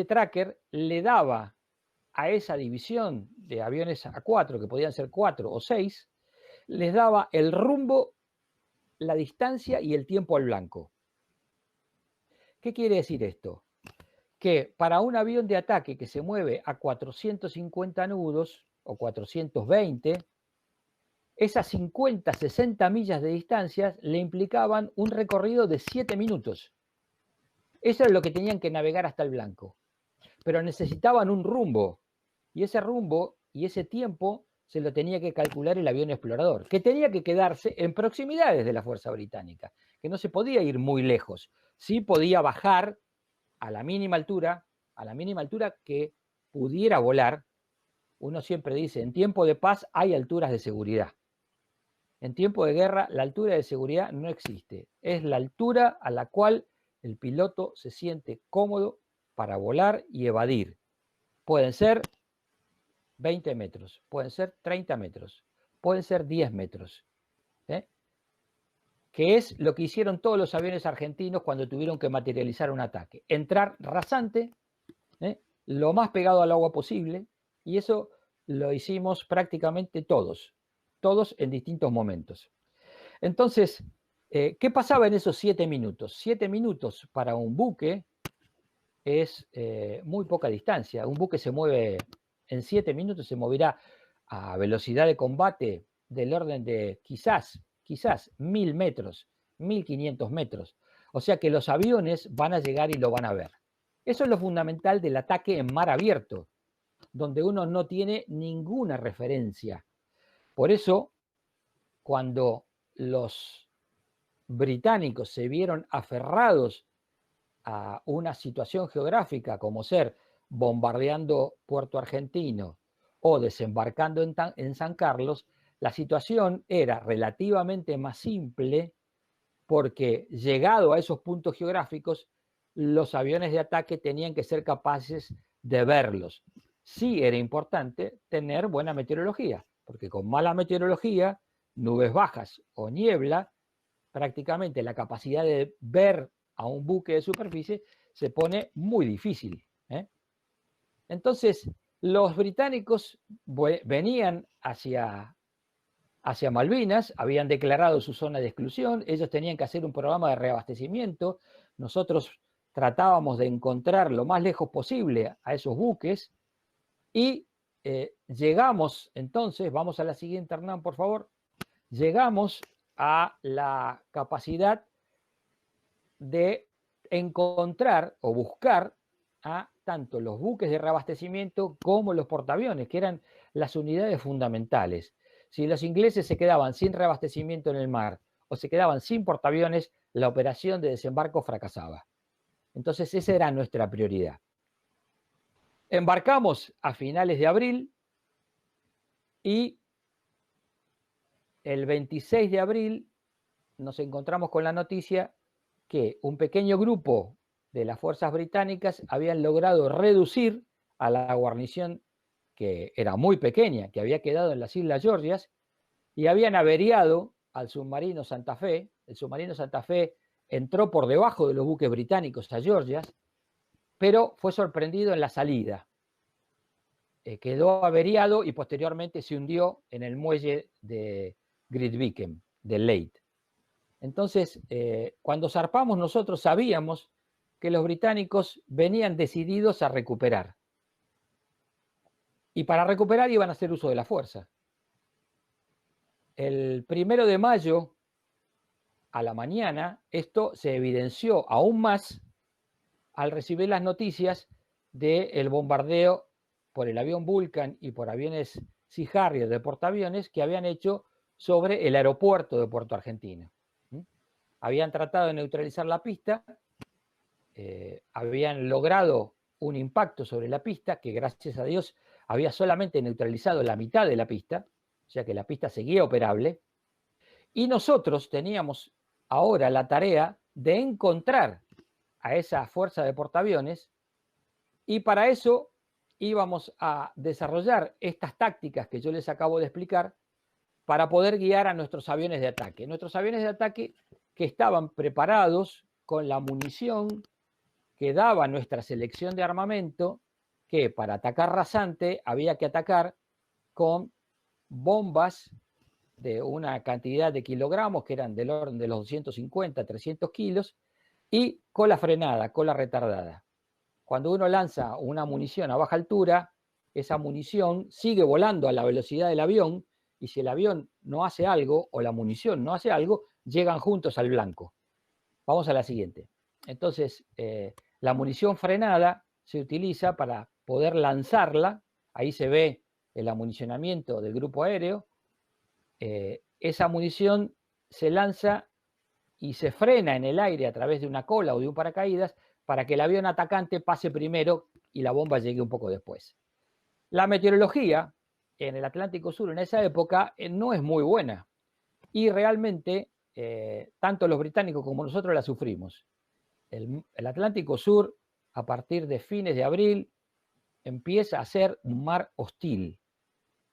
tracker le daba a esa división de aviones A4, que podían ser 4 o 6, les daba el rumbo, la distancia y el tiempo al blanco. ¿Qué quiere decir esto? Que para un avión de ataque que se mueve a 450 nudos o 420, esas 50, 60 millas de distancia le implicaban un recorrido de 7 minutos. Eso es lo que tenían que navegar hasta el blanco. Pero necesitaban un rumbo, y ese rumbo y ese tiempo se lo tenía que calcular el avión explorador, que tenía que quedarse en proximidades de la fuerza británica, que no se podía ir muy lejos, sí podía bajar a la mínima altura que pudiera volar. Uno siempre dice, en tiempo de paz hay alturas de seguridad. En tiempo de guerra, la altura de seguridad no existe. Es la altura a la cual el piloto se siente cómodo para volar y evadir. Pueden ser 20 metros, pueden ser 30 metros, pueden ser 10 metros. Que es lo que hicieron todos los aviones argentinos cuando tuvieron que materializar un ataque. Entrar rasante, lo más pegado al agua posible, y eso lo hicimos prácticamente todos en distintos momentos. Entonces, ¿qué pasaba en esos 7 minutos? 7 minutos para un buque es muy poca distancia. Un buque se mueve en 7 minutos, se moverá a velocidad de combate del orden de quizás 1000 metros, 1500 metros. O sea que los aviones van a llegar y lo van a ver. Eso es lo fundamental del ataque en mar abierto, donde uno no tiene ninguna referencia. Por eso, cuando los británicos se vieron aferrados a una situación geográfica como ser bombardeando Puerto Argentino o desembarcando en San Carlos, la situación era relativamente más simple, porque llegado a esos puntos geográficos, los aviones de ataque tenían que ser capaces de verlos. Sí era importante tener buena meteorología, porque con mala meteorología, nubes bajas o niebla, prácticamente la capacidad de ver a un buque de superficie se pone muy difícil. Entonces, los británicos venían hacia Malvinas, habían declarado su zona de exclusión, ellos tenían que hacer un programa de reabastecimiento, nosotros tratábamos de encontrar lo más lejos posible a esos buques, y llegamos entonces, vamos a la siguiente, Hernán, por favor, llegamos a la capacidad de encontrar o buscar a tanto los buques de reabastecimiento como los portaaviones, que eran las unidades fundamentales. Si los ingleses se quedaban sin reabastecimiento en el mar o se quedaban sin portaaviones, la operación de desembarco fracasaba. Entonces esa era nuestra prioridad. Embarcamos a finales de abril y el 26 de abril nos encontramos con la noticia que un pequeño grupo de las fuerzas británicas habían logrado reducir a la guarnición, que era muy pequeña, que había quedado en las Islas Georgias, y habían averiado al submarino Santa Fe. El submarino Santa Fe entró por debajo de los buques británicos a Georgias, pero fue sorprendido en la salida. Quedó averiado y posteriormente se hundió en el muelle de Grytviken, de Leyte. Entonces, cuando zarpamos nosotros sabíamos que los británicos venían decididos a recuperar. Y para recuperar iban a hacer uso de la fuerza. El 1 de mayo, a la mañana, esto se evidenció aún más al recibir las noticias del bombardeo por el avión Vulcan y por aviones Sea Harrier de portaaviones que habían hecho sobre el aeropuerto de Puerto Argentino. Habían tratado de neutralizar la pista, habían logrado un impacto sobre la pista que, gracias a Dios, había solamente neutralizado la mitad de la pista, o sea que la pista seguía operable, y nosotros teníamos ahora la tarea de encontrar a esa fuerza de portaaviones, y para eso íbamos a desarrollar estas tácticas que yo les acabo de explicar para poder guiar a nuestros aviones de ataque. Nuestros aviones de ataque que estaban preparados con la munición que daba nuestra selección de armamento, que para atacar rasante había que atacar con bombas de una cantidad de kilogramos que eran del orden de los 250, 300 kilos, y cola frenada, cola retardada. Cuando uno lanza una munición a baja altura, esa munición sigue volando a la velocidad del avión, y si el avión no hace algo o la munición no hace algo, llegan juntos al blanco. Vamos a la siguiente. Entonces, la munición frenada se utiliza para poder lanzarla. Ahí se ve el amunicionamiento del grupo aéreo. Esa munición se lanza y se frena en el aire a través de una cola o de un paracaídas para que el avión atacante pase primero y la bomba llegue un poco después. La meteorología en el Atlántico Sur en esa época no es muy buena, y realmente tanto los británicos como nosotros la sufrimos. El Atlántico Sur, a partir de fines de abril, empieza a ser un mar hostil.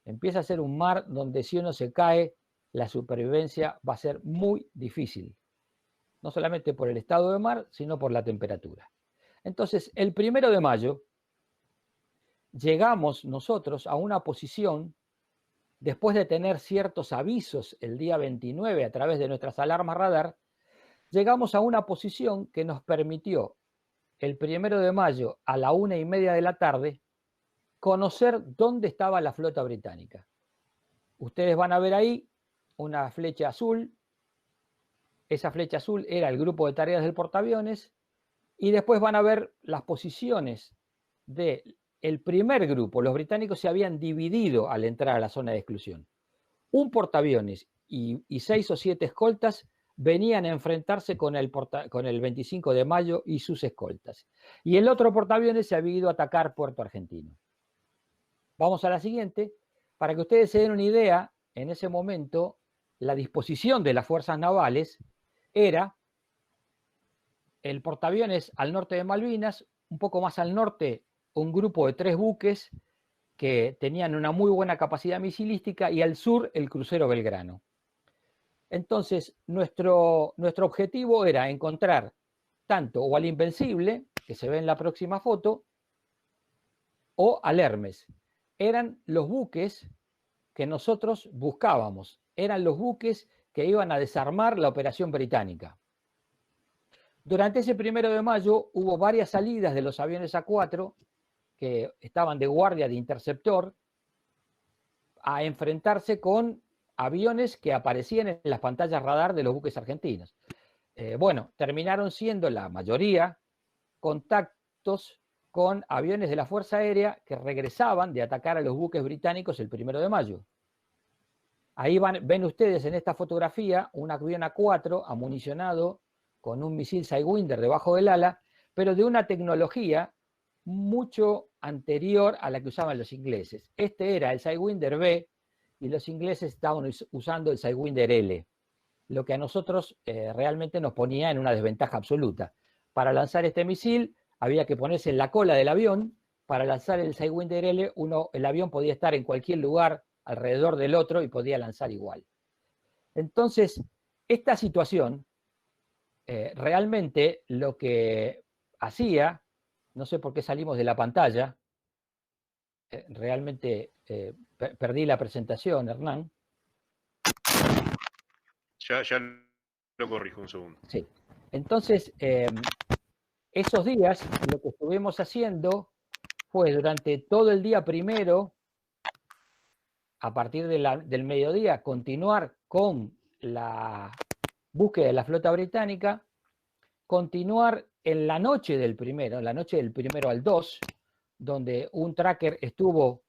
Empieza a ser un mar donde si uno se cae, la supervivencia va a ser muy difícil. No solamente por el estado de mar, sino por la temperatura. Entonces, el 1 de mayo, llegamos nosotros a una posición, después de tener ciertos avisos el día 29 a través de nuestras alarmas radar, llegamos a una posición que nos permitió, el 1 de mayo a la 1:30 de la tarde, conocer dónde estaba la flota británica. Ustedes van a ver ahí una flecha azul. Esa flecha azul era el grupo de tareas del portaaviones, y después van a ver las posiciones del primer grupo. Los británicos se habían dividido al entrar a la zona de exclusión. Un portaaviones y 6 o 7 escoltas venían a enfrentarse con el 25 de mayo y sus escoltas. Y el otro portaaviones se había ido a atacar Puerto Argentino. Vamos a la siguiente, para que ustedes se den una idea. En ese momento, la disposición de las fuerzas navales era el portaaviones al norte de Malvinas, un poco más al norte un grupo de 3 buques que tenían una muy buena capacidad misilística, y al sur el crucero Belgrano. Entonces, nuestro objetivo era encontrar tanto o al Invencible, que se ve en la próxima foto, o al Hermes. Eran los buques que nosotros buscábamos, eran los buques que iban a desarmar la operación británica. Durante ese 1 de mayo hubo varias salidas de los aviones A4 que estaban de guardia de interceptor a enfrentarse con aviones que aparecían en las pantallas radar de los buques argentinos. Bueno, terminaron siendo la mayoría contactos con aviones de la Fuerza Aérea que regresaban de atacar a los buques británicos el 1 de mayo. Ahí ven ustedes en esta fotografía un avión A4 amunicionado con un misil Sidewinder debajo del ala, pero de una tecnología mucho anterior a la que usaban los ingleses. Este era el Sidewinder B y los ingleses estaban usando el Sidewinder L, lo que a nosotros realmente nos ponía en una desventaja absoluta. Para lanzar este misil había que ponerse en la cola del avión. Para lanzar el Sidewinder L, el avión podía estar en cualquier lugar alrededor del otro y podía lanzar igual. Entonces, esta situación realmente lo que hacía, no sé por qué salimos de la pantalla, realmente perdí la presentación, Hernán. Ya lo corrijo un segundo. Sí. Entonces, esos días lo que estuvimos haciendo fue durante todo el día primero, a partir del mediodía, continuar con la búsqueda de la flota británica, continuar en la noche del primero, en la noche del 1 al 2, donde un tracker estuvo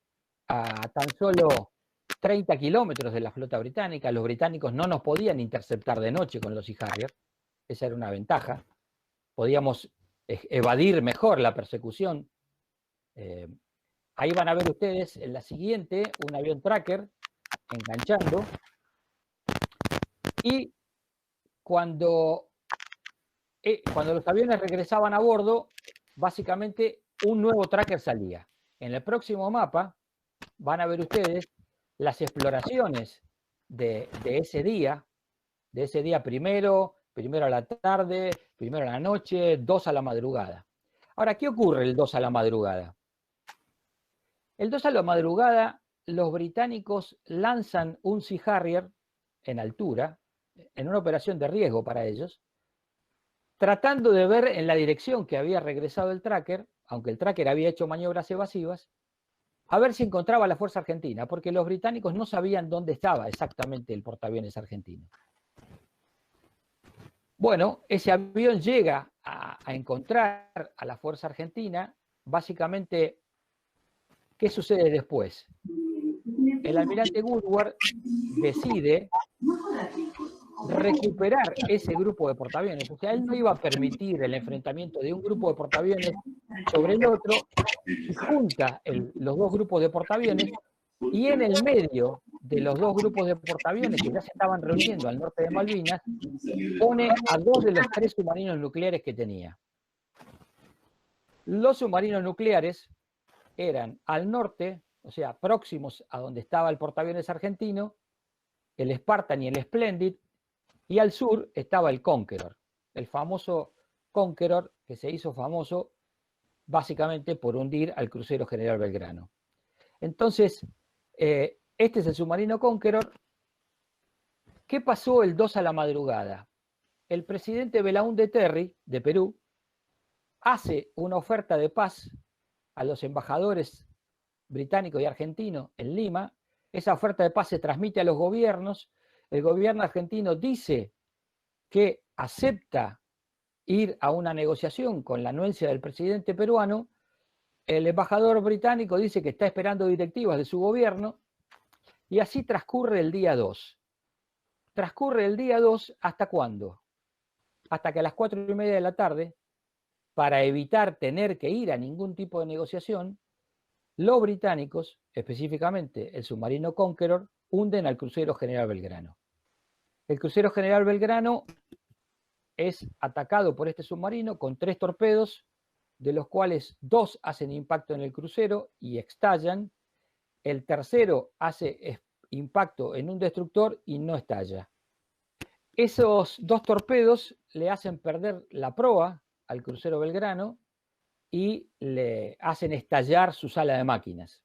a tan solo 30 kilómetros de la flota británica. Los británicos no nos podían interceptar de noche con los Sea Harrier, esa era una ventaja. Podíamos evadir mejor la persecución. Ahí van a ver ustedes en la siguiente un avión tracker enganchando, y cuando los aviones regresaban a bordo, básicamente un nuevo tracker salía. En el próximo mapa van a ver ustedes las exploraciones de ese día primero a la tarde, primero a la noche, 2 a la madrugada. Ahora, ¿qué ocurre el 2 a la madrugada? El 2 a la madrugada, los británicos lanzan un Sea Harrier en altura, en una operación de riesgo para ellos, tratando de ver en la dirección que había regresado el tracker, aunque el tracker había hecho maniobras evasivas, a ver si encontraba la Fuerza Argentina, porque los británicos no sabían dónde estaba exactamente el portaaviones argentino. Bueno, ese avión llega a encontrar a la Fuerza Argentina. Básicamente, ¿qué sucede después? El almirante Woodward decide recuperar ese grupo de portaaviones. O sea, él no iba a permitir el enfrentamiento de un grupo de portaaviones sobre el otro, y junta los dos grupos de portaaviones, y en el medio de los dos grupos de portaaviones que ya se estaban reuniendo al norte de Malvinas, pone a 2 de los 3 submarinos nucleares que tenía. Los submarinos nucleares eran al norte, o sea, próximos a donde estaba el portaaviones argentino, el Spartan y el Splendid, y al sur estaba el Conqueror, el famoso Conqueror que se hizo famoso básicamente por hundir al crucero General Belgrano. Entonces, este es el submarino Conqueror. ¿Qué pasó el 2 a la madrugada? El presidente Belaúnde Terry, de Perú, hace una oferta de paz a los embajadores británico y argentino en Lima. Esa oferta de paz se transmite a los gobiernos. El gobierno argentino dice que acepta ir a una negociación con la anuencia del presidente peruano. El embajador británico dice que está esperando directivas de su gobierno, y así transcurre el día 2. Transcurre el día 2 ¿hasta cuándo? Hasta que a las 4:30 de la tarde, para evitar tener que ir a ningún tipo de negociación, los británicos, específicamente el submarino Conqueror, hunden al crucero General Belgrano. El crucero General Belgrano es atacado por este submarino con 3 torpedos, de los cuales 2 hacen impacto en el crucero y estallan. El tercero hace impacto en un destructor y no estalla. Esos 2 torpedos le hacen perder la proa al crucero Belgrano y le hacen estallar su sala de máquinas,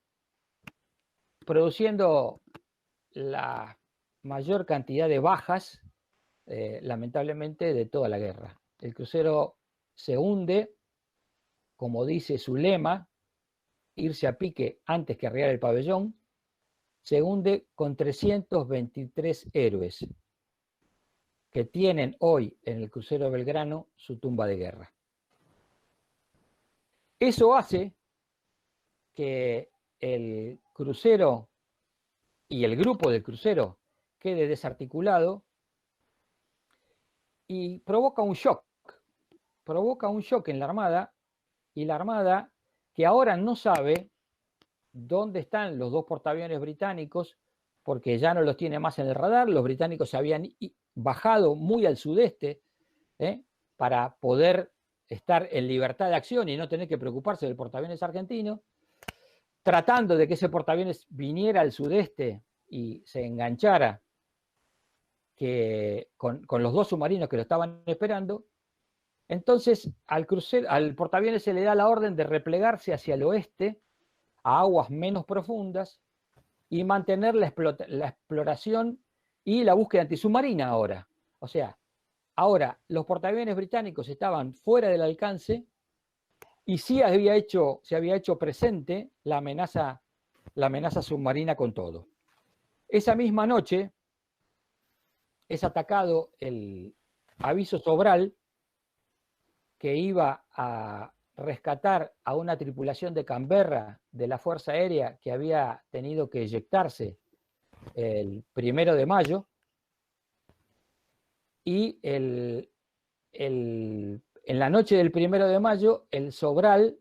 produciendo la mayor cantidad de bajas, lamentablemente, de toda la guerra. El crucero se hunde, como dice su lema, irse a pique antes que arriar el pabellón. Se hunde con 323 héroes que tienen hoy en el crucero Belgrano su tumba de guerra. Eso hace que el crucero y el grupo del crucero quede desarticulado y provoca un shock en la Armada, y la Armada, que ahora no sabe dónde están los 2 portaaviones británicos, porque ya no los tiene más en el radar. Los británicos se habían bajado muy al sudeste para poder estar en libertad de acción y no tener que preocuparse del portaaviones argentino, tratando de que ese portaaviones viniera al sudeste y se enganchara con los 2 submarinos que lo estaban esperando. Entonces al portaaviones se le da la orden de replegarse hacia el oeste, a aguas menos profundas, y mantener la exploración y la búsqueda antisubmarina ahora. O sea, ahora los portaaviones británicos estaban fuera del alcance, y sí se había hecho presente la amenaza submarina con todo. Esa misma noche es atacado el Aviso Sobral, que iba a rescatar a una tripulación de Canberra de la Fuerza Aérea que había tenido que eyectarse el 1 de mayo, y en la noche del 1 de mayo el Sobral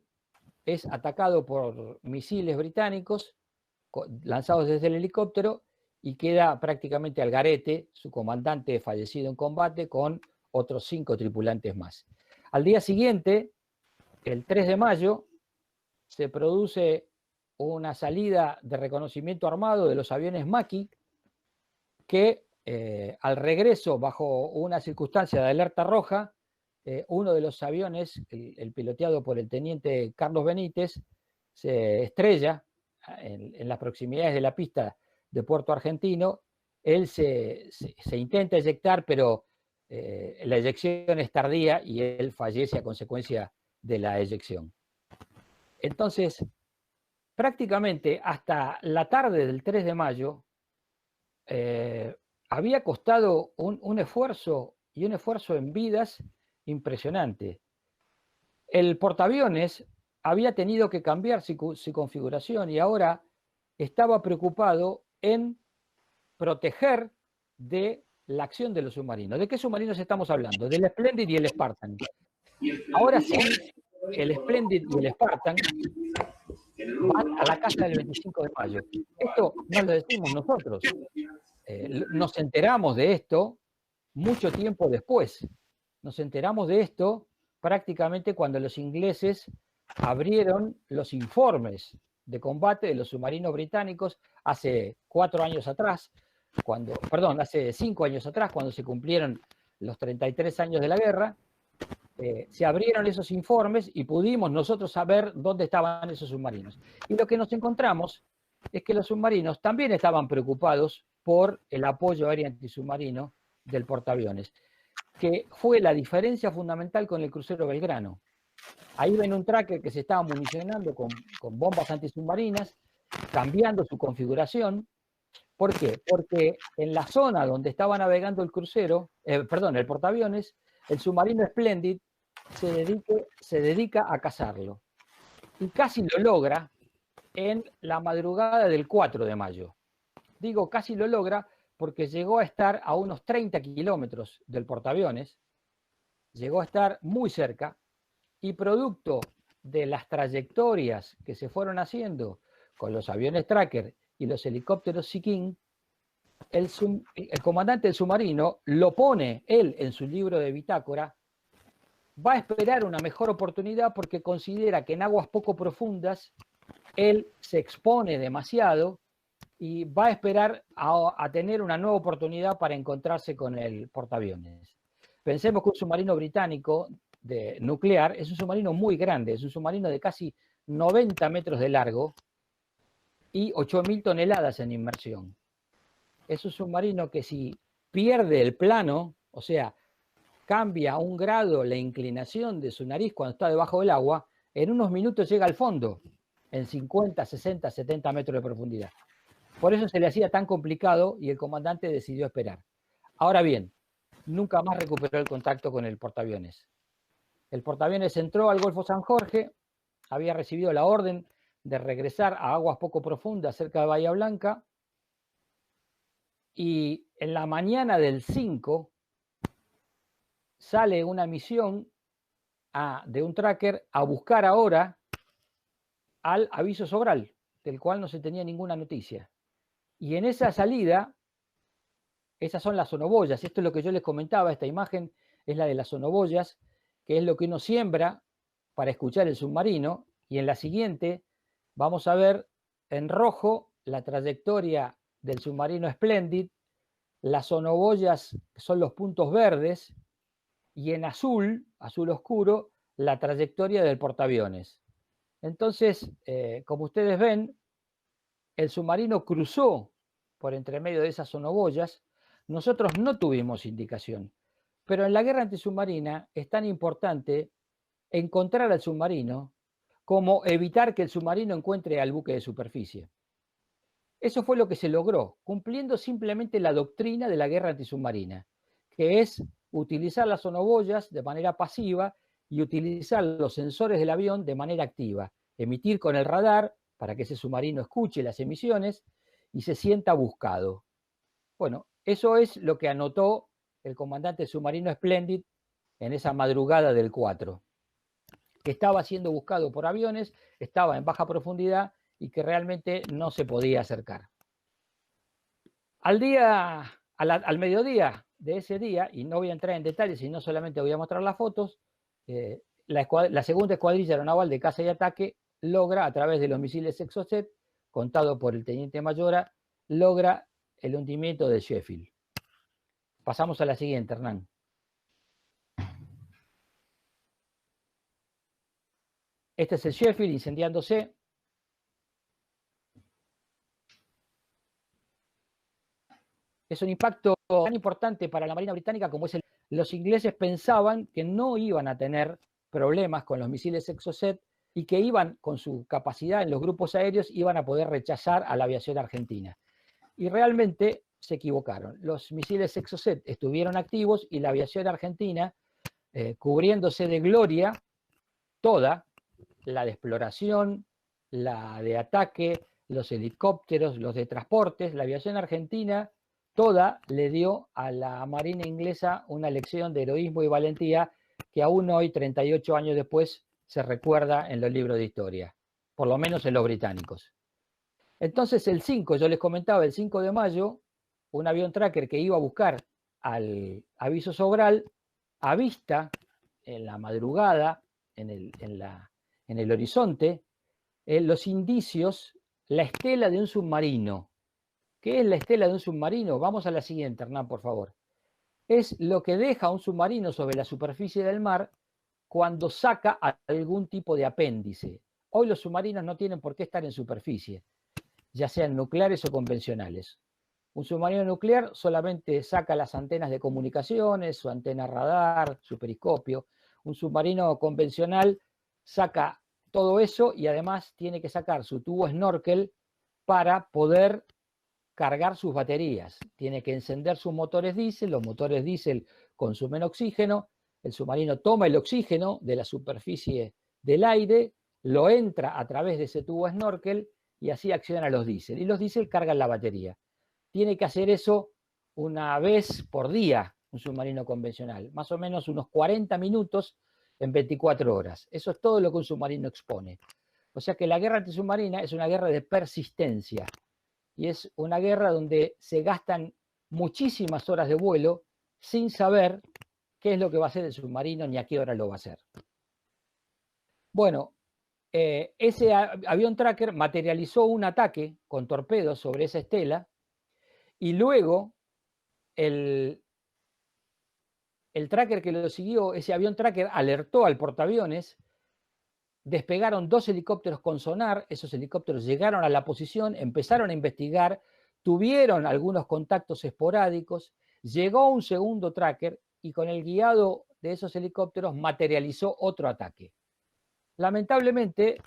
es atacado por misiles británicos lanzados desde el helicóptero y queda prácticamente al garete, su comandante fallecido en combate con otros 5 tripulantes más. Al día siguiente, el 3 de mayo, se produce una salida de reconocimiento armado de los aviones Maki que al regreso, bajo una circunstancia de alerta roja, uno de los aviones, el piloteado por el teniente Carlos Benítez, se estrella en las proximidades de la pista de Puerto Argentino. Él se intenta eyectar, pero la eyección es tardía y él fallece a consecuencia de la eyección. Entonces, prácticamente hasta la tarde del 3 de mayo, había costado un esfuerzo, y un esfuerzo en vidas impresionante. El portaaviones había tenido que cambiar su configuración y ahora estaba preocupado en proteger de la acción de los submarinos. ¿De qué submarinos estamos hablando? Del Splendid y el Spartan. Ahora sí, el Splendid y el Spartan van a la casa del 25 de mayo. Esto no lo decimos nosotros. Nos enteramos de esto mucho tiempo después. Nos enteramos de esto prácticamente cuando los ingleses abrieron los informes de combate de los submarinos británicos hace 4 años atrás, hace 5 años atrás, cuando se cumplieron los 33 años de la guerra. Se abrieron esos informes y pudimos nosotros saber dónde estaban esos submarinos. Y lo que nos encontramos es que los submarinos también estaban preocupados por el apoyo aéreo antisubmarino del portaaviones, que fue la diferencia fundamental con el crucero Belgrano. Ahí ven un tracker que se estaba municionando con bombas antisubmarinas, cambiando su configuración. ¿Por qué? Porque en la zona donde estaba navegando el el portaaviones, el submarino Splendid se dedica a cazarlo. Y casi lo logra en la madrugada del 4 de mayo. Digo casi lo logra porque llegó a estar a unos 30 kilómetros del portaaviones, llegó a estar muy cerca, y producto de las trayectorias que se fueron haciendo con los aviones Tracker y los helicópteros Sea King, el comandante del submarino lo pone él en su libro de bitácora. Va a esperar una mejor oportunidad porque considera que en aguas poco profundas él se expone demasiado y va a esperar a tener una nueva oportunidad para encontrarse con el portaaviones. Pensemos que un submarino británico nuclear es un submarino muy grande, es un submarino de casi 90 metros de largo y 8.000 toneladas en inmersión. Es un submarino que si pierde el plano, o sea, cambia a 1 grado la inclinación de su nariz cuando está debajo del agua, en unos minutos llega al fondo, en 50, 60, 70 metros de profundidad. Por eso se le hacía tan complicado y el comandante decidió esperar. Ahora bien, nunca más recuperó el contacto con el portaaviones. El portaaviones entró al Golfo San Jorge, había recibido la orden de regresar a aguas poco profundas cerca de Bahía Blanca, y en la mañana del 5 sale una misión de un tracker a buscar ahora al aviso Sobral, del cual no se tenía ninguna noticia. Y en esa salida, esas son las sonoboyas, esto es lo que yo les comentaba, esta imagen es la de las sonoboyas, que es lo que uno siembra para escuchar el submarino, y en la siguiente vamos a ver en rojo la trayectoria del submarino Splendid, las sonoboyas son los puntos verdes, y en azul, azul oscuro, la trayectoria del portaaviones. Entonces, como ustedes ven, el submarino cruzó por entre medio de esas sonoboyas. Nosotros no tuvimos indicación, pero en la guerra antisubmarina es tan importante encontrar al submarino como evitar que el submarino encuentre al buque de superficie. Eso fue lo que se logró, cumpliendo simplemente la doctrina de la guerra antisubmarina, que es utilizar las sonoboyas de manera pasiva y utilizar los sensores del avión de manera activa, emitir con el radar para que ese submarino escuche las emisiones y se sienta buscado. Bueno, eso es lo que anotó el comandante submarino Splendid en esa madrugada del 4, que estaba siendo buscado por aviones, estaba en baja profundidad y que realmente no se podía acercar. Al mediodía de ese día, y no voy a entrar en detalles, sino solamente voy a mostrar las fotos, la segunda escuadrilla aeronaval de caza y ataque logra, a través de los misiles Exocet, contado por el teniente Mayora, logra el hundimiento de Sheffield. Pasamos a la siguiente, Hernán. Este es el Sheffield incendiándose. Es un impacto tan importante para la Marina Británica como es el... Los ingleses pensaban que no iban a tener problemas con los misiles Exocet y que iban, con su capacidad en los grupos aéreos, iban a poder rechazar a la aviación argentina. Y realmente se equivocaron. Los misiles Exocet estuvieron activos y la aviación argentina, cubriéndose de gloria, toda, la de exploración, la de ataque, los helicópteros, los de transportes, la aviación argentina toda le dio a la Marina inglesa una lección de heroísmo y valentía que aún hoy, 38 años después, se recuerda en los libros de historia, por lo menos en los británicos. Entonces el 5, yo les comentaba, el 5 de mayo, un avión tracker que iba a buscar al aviso Sobral, avista en la madrugada, en el horizonte, los indicios, la estela de un submarino. ¿Qué es la estela de un submarino? Vamos a la siguiente, Hernán, por favor. Es lo que deja un submarino sobre la superficie del mar cuando saca algún tipo de apéndice. Hoy los submarinos no tienen por qué estar en superficie, ya sean nucleares o convencionales. Un submarino nuclear solamente saca las antenas de comunicaciones, su antena radar, su periscopio. Un submarino convencional saca todo eso y además tiene que sacar su tubo snorkel para poder cargar sus baterías. Tiene que encender sus motores diésel, los motores diésel consumen oxígeno, el submarino toma el oxígeno de la superficie del aire, lo entra a través de ese tubo snorkel y así acciona los diésel. Y los diésel cargan la batería. Tiene que hacer eso una vez por día, un submarino convencional, más o menos unos 40 minutos en 24 horas. Eso es todo lo que un submarino expone. O sea que la guerra antisubmarina es una guerra de persistencia y es una guerra donde se gastan muchísimas horas de vuelo sin saber qué es lo que va a hacer el submarino ni a qué hora lo va a hacer. Bueno, ese avión tracker materializó un ataque con torpedos sobre esa estela y luego el tracker que lo siguió, ese avión tracker alertó al portaaviones, despegaron 2 helicópteros con sonar, esos helicópteros llegaron a la posición, empezaron a investigar, tuvieron algunos contactos esporádicos, llegó un segundo tracker y con el guiado de esos helicópteros materializó otro ataque. Lamentablemente,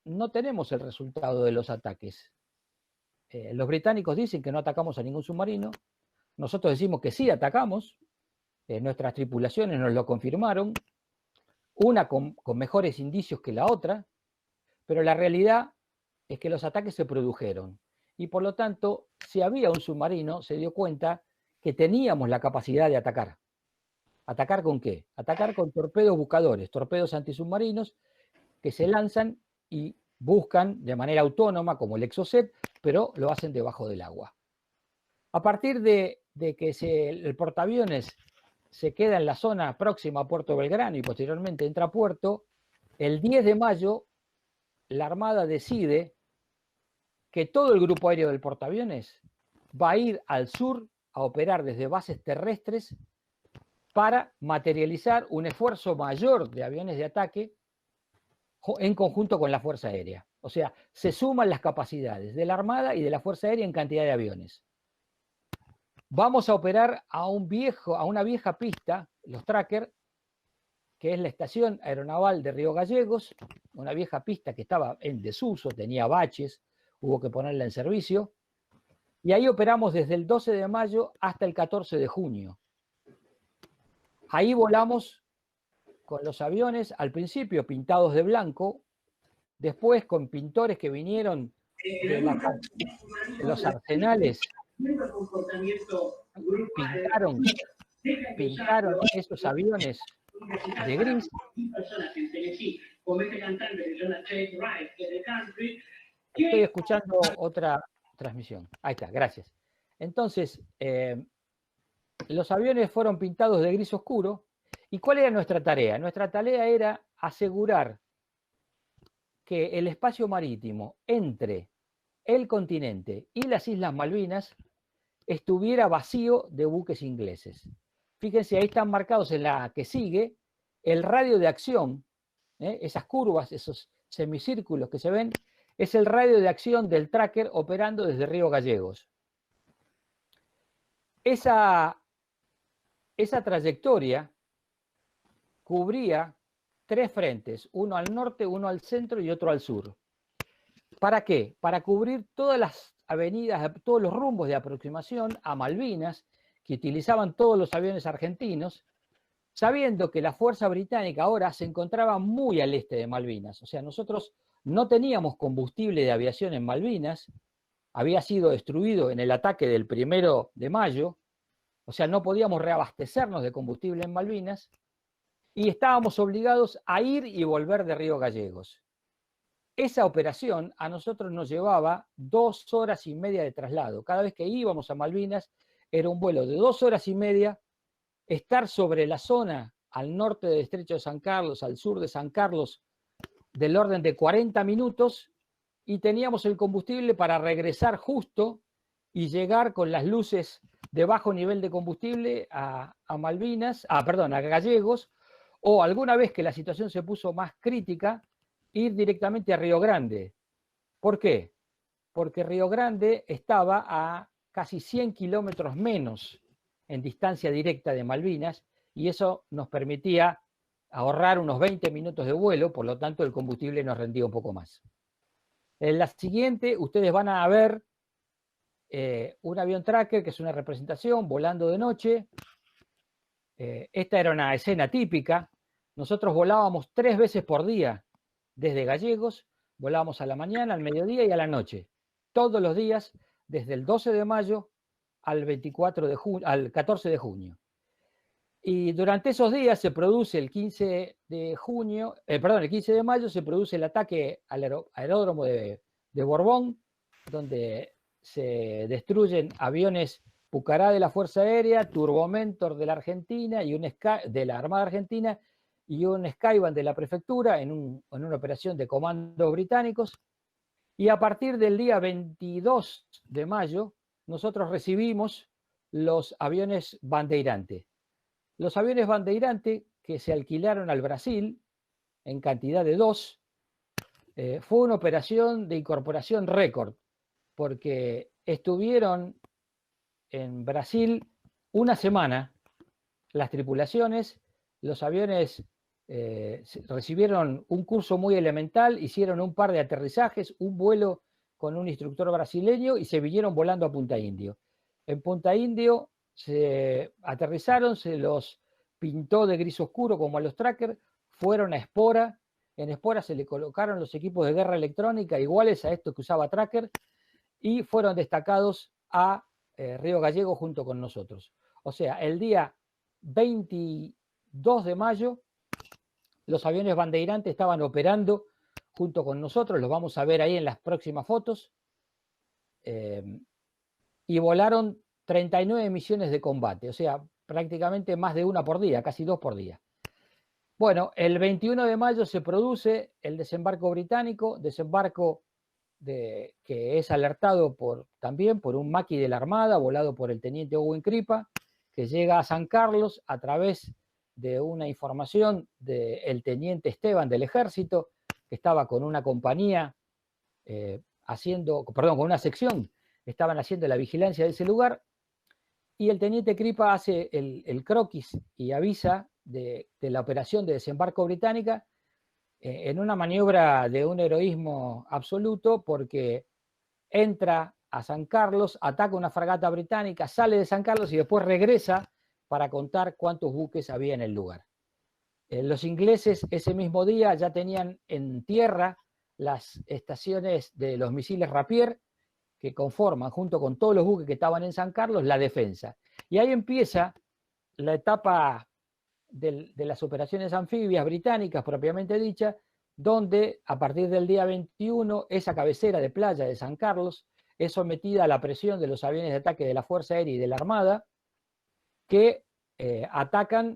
no tenemos el resultado de los ataques. Los británicos dicen que no atacamos a ningún submarino, nosotros decimos que sí atacamos, nuestras tripulaciones nos lo confirmaron, una con mejores indicios que la otra, pero la realidad es que los ataques se produjeron. Y por lo tanto, si había un submarino, se dio cuenta que teníamos la capacidad de atacar. ¿Atacar con qué? Atacar con torpedos buscadores, torpedos antisubmarinos que se lanzan y buscan de manera autónoma, como el Exocet, pero lo hacen debajo del agua. A partir de que el portaaviones se queda en la zona próxima a Puerto Belgrano y posteriormente entra a puerto, el 10 de mayo la Armada decide que todo el grupo aéreo del portaaviones va a ir al sur a operar desde bases terrestres para materializar un esfuerzo mayor de aviones de ataque en conjunto con la Fuerza Aérea. O sea, se suman las capacidades de la Armada y de la Fuerza Aérea en cantidad de aviones. Vamos a operar a una vieja pista, los trackers, que es la Estación Aeronaval de Río Gallegos, una vieja pista que estaba en desuso, tenía baches, hubo que ponerla en servicio, y ahí operamos desde el 12 de mayo hasta el 14 de junio. Ahí volamos con los aviones, al principio pintados de blanco, después con pintores que vinieron de los arsenales, pintaron esos aviones de gris. Estoy escuchando otra transmisión. Ahí está, gracias. Entonces, los aviones fueron pintados de gris oscuro. ¿Y cuál era nuestra tarea? Nuestra tarea era asegurar que el espacio marítimo entre el continente y las Islas Malvinas estuviera vacío de buques ingleses. Fíjense, ahí están marcados en la que sigue el radio de acción, esas curvas, esos semicírculos que se ven, es el radio de acción del tracker operando desde Río Gallegos. Esa trayectoria cubría 3 frentes, uno al norte, uno al centro y otro al sur. ¿Para qué? Para cubrir todas las avenidas, todos los rumbos de aproximación a Malvinas que utilizaban todos los aviones argentinos, sabiendo que la fuerza británica ahora se encontraba muy al este de Malvinas. O sea, nosotros no teníamos combustible de aviación en Malvinas, había sido destruido en el ataque del 1 de mayo, o sea, no podíamos reabastecernos de combustible en Malvinas, y estábamos obligados a ir y volver de Río Gallegos. Esa operación a nosotros nos llevaba 2 horas y media de traslado. Cada vez que íbamos a Malvinas era un vuelo de 2 horas y media, estar sobre la zona al norte del Estrecho de San Carlos, al sur de San Carlos, del orden de 40 minutos, y teníamos el combustible para regresar justo y llegar con las luces de bajo nivel de combustible a Malvinas, a Gallegos, o alguna vez que la situación se puso más crítica, ir directamente a Río Grande. ¿Por qué? Porque Río Grande estaba a casi 100 kilómetros menos en distancia directa de Malvinas, y eso nos permitía ahorrar unos 20 minutos de vuelo, por lo tanto el combustible nos rendía un poco más. En la siguiente ustedes van a ver un avión tracker, que es una representación volando de noche. Esta era una escena típica. Nosotros volábamos 3 veces por día desde Gallegos, volábamos a la mañana, al mediodía y a la noche, todos los días, desde el 12 de mayo al 14 de junio. Y durante esos días se produce el 15 de mayo se produce el ataque al aeródromo de Borbón, donde se destruyen aviones Pucará de la Fuerza Aérea, Turbomentor de la Argentina y de la Armada Argentina y un Skyvan de la Prefectura en una operación de comandos británicos. Y a partir del día 22 de mayo nosotros recibimos los aviones Bandeirante. Los aviones Bandeirante que se alquilaron al Brasil en cantidad de 2, fue una operación de incorporación récord, porque estuvieron en Brasil una semana las tripulaciones, los aviones recibieron un curso muy elemental, hicieron un par de aterrizajes, un vuelo con un instructor brasileño y se vinieron volando a Punta Indio. En Punta Indio se aterrizaron, se los pintó de gris oscuro como a los trackers, fueron a Espora, en Espora se le colocaron los equipos de guerra electrónica iguales a estos que usaba tracker y fueron destacados a Río Gallegos junto con nosotros. O sea, el día 22 de mayo los aviones Bandeirante estaban operando junto con nosotros, los vamos a ver ahí en las próximas fotos, y volaron 39 misiones de combate, o sea, prácticamente más de una por día, casi 2 por día. Bueno, el 21 de mayo se produce el desembarco británico, desembarco que es alertado también por un maquis de la Armada, volado por el teniente Owen Kripa, que llega a San Carlos a través de una información del teniente Esteban del Ejército, que estaba con una compañía con una sección, estaban haciendo la vigilancia de ese lugar, y el teniente Kripa hace el croquis y avisa de la operación de desembarco británica en una maniobra de un heroísmo absoluto, porque entra a San Carlos, ataca una fragata británica, sale de San Carlos y después regresa para contar cuántos buques había en el lugar. Los ingleses ese mismo día ya tenían en tierra las estaciones de los misiles Rapier, que conforman, junto con todos los buques que estaban en San Carlos, la defensa. Y ahí empieza la etapa de las operaciones anfibias británicas, propiamente dicha, donde a partir del día 21, esa cabecera de playa de San Carlos es sometida a la presión de los aviones de ataque de la Fuerza Aérea y de la Armada, que atacan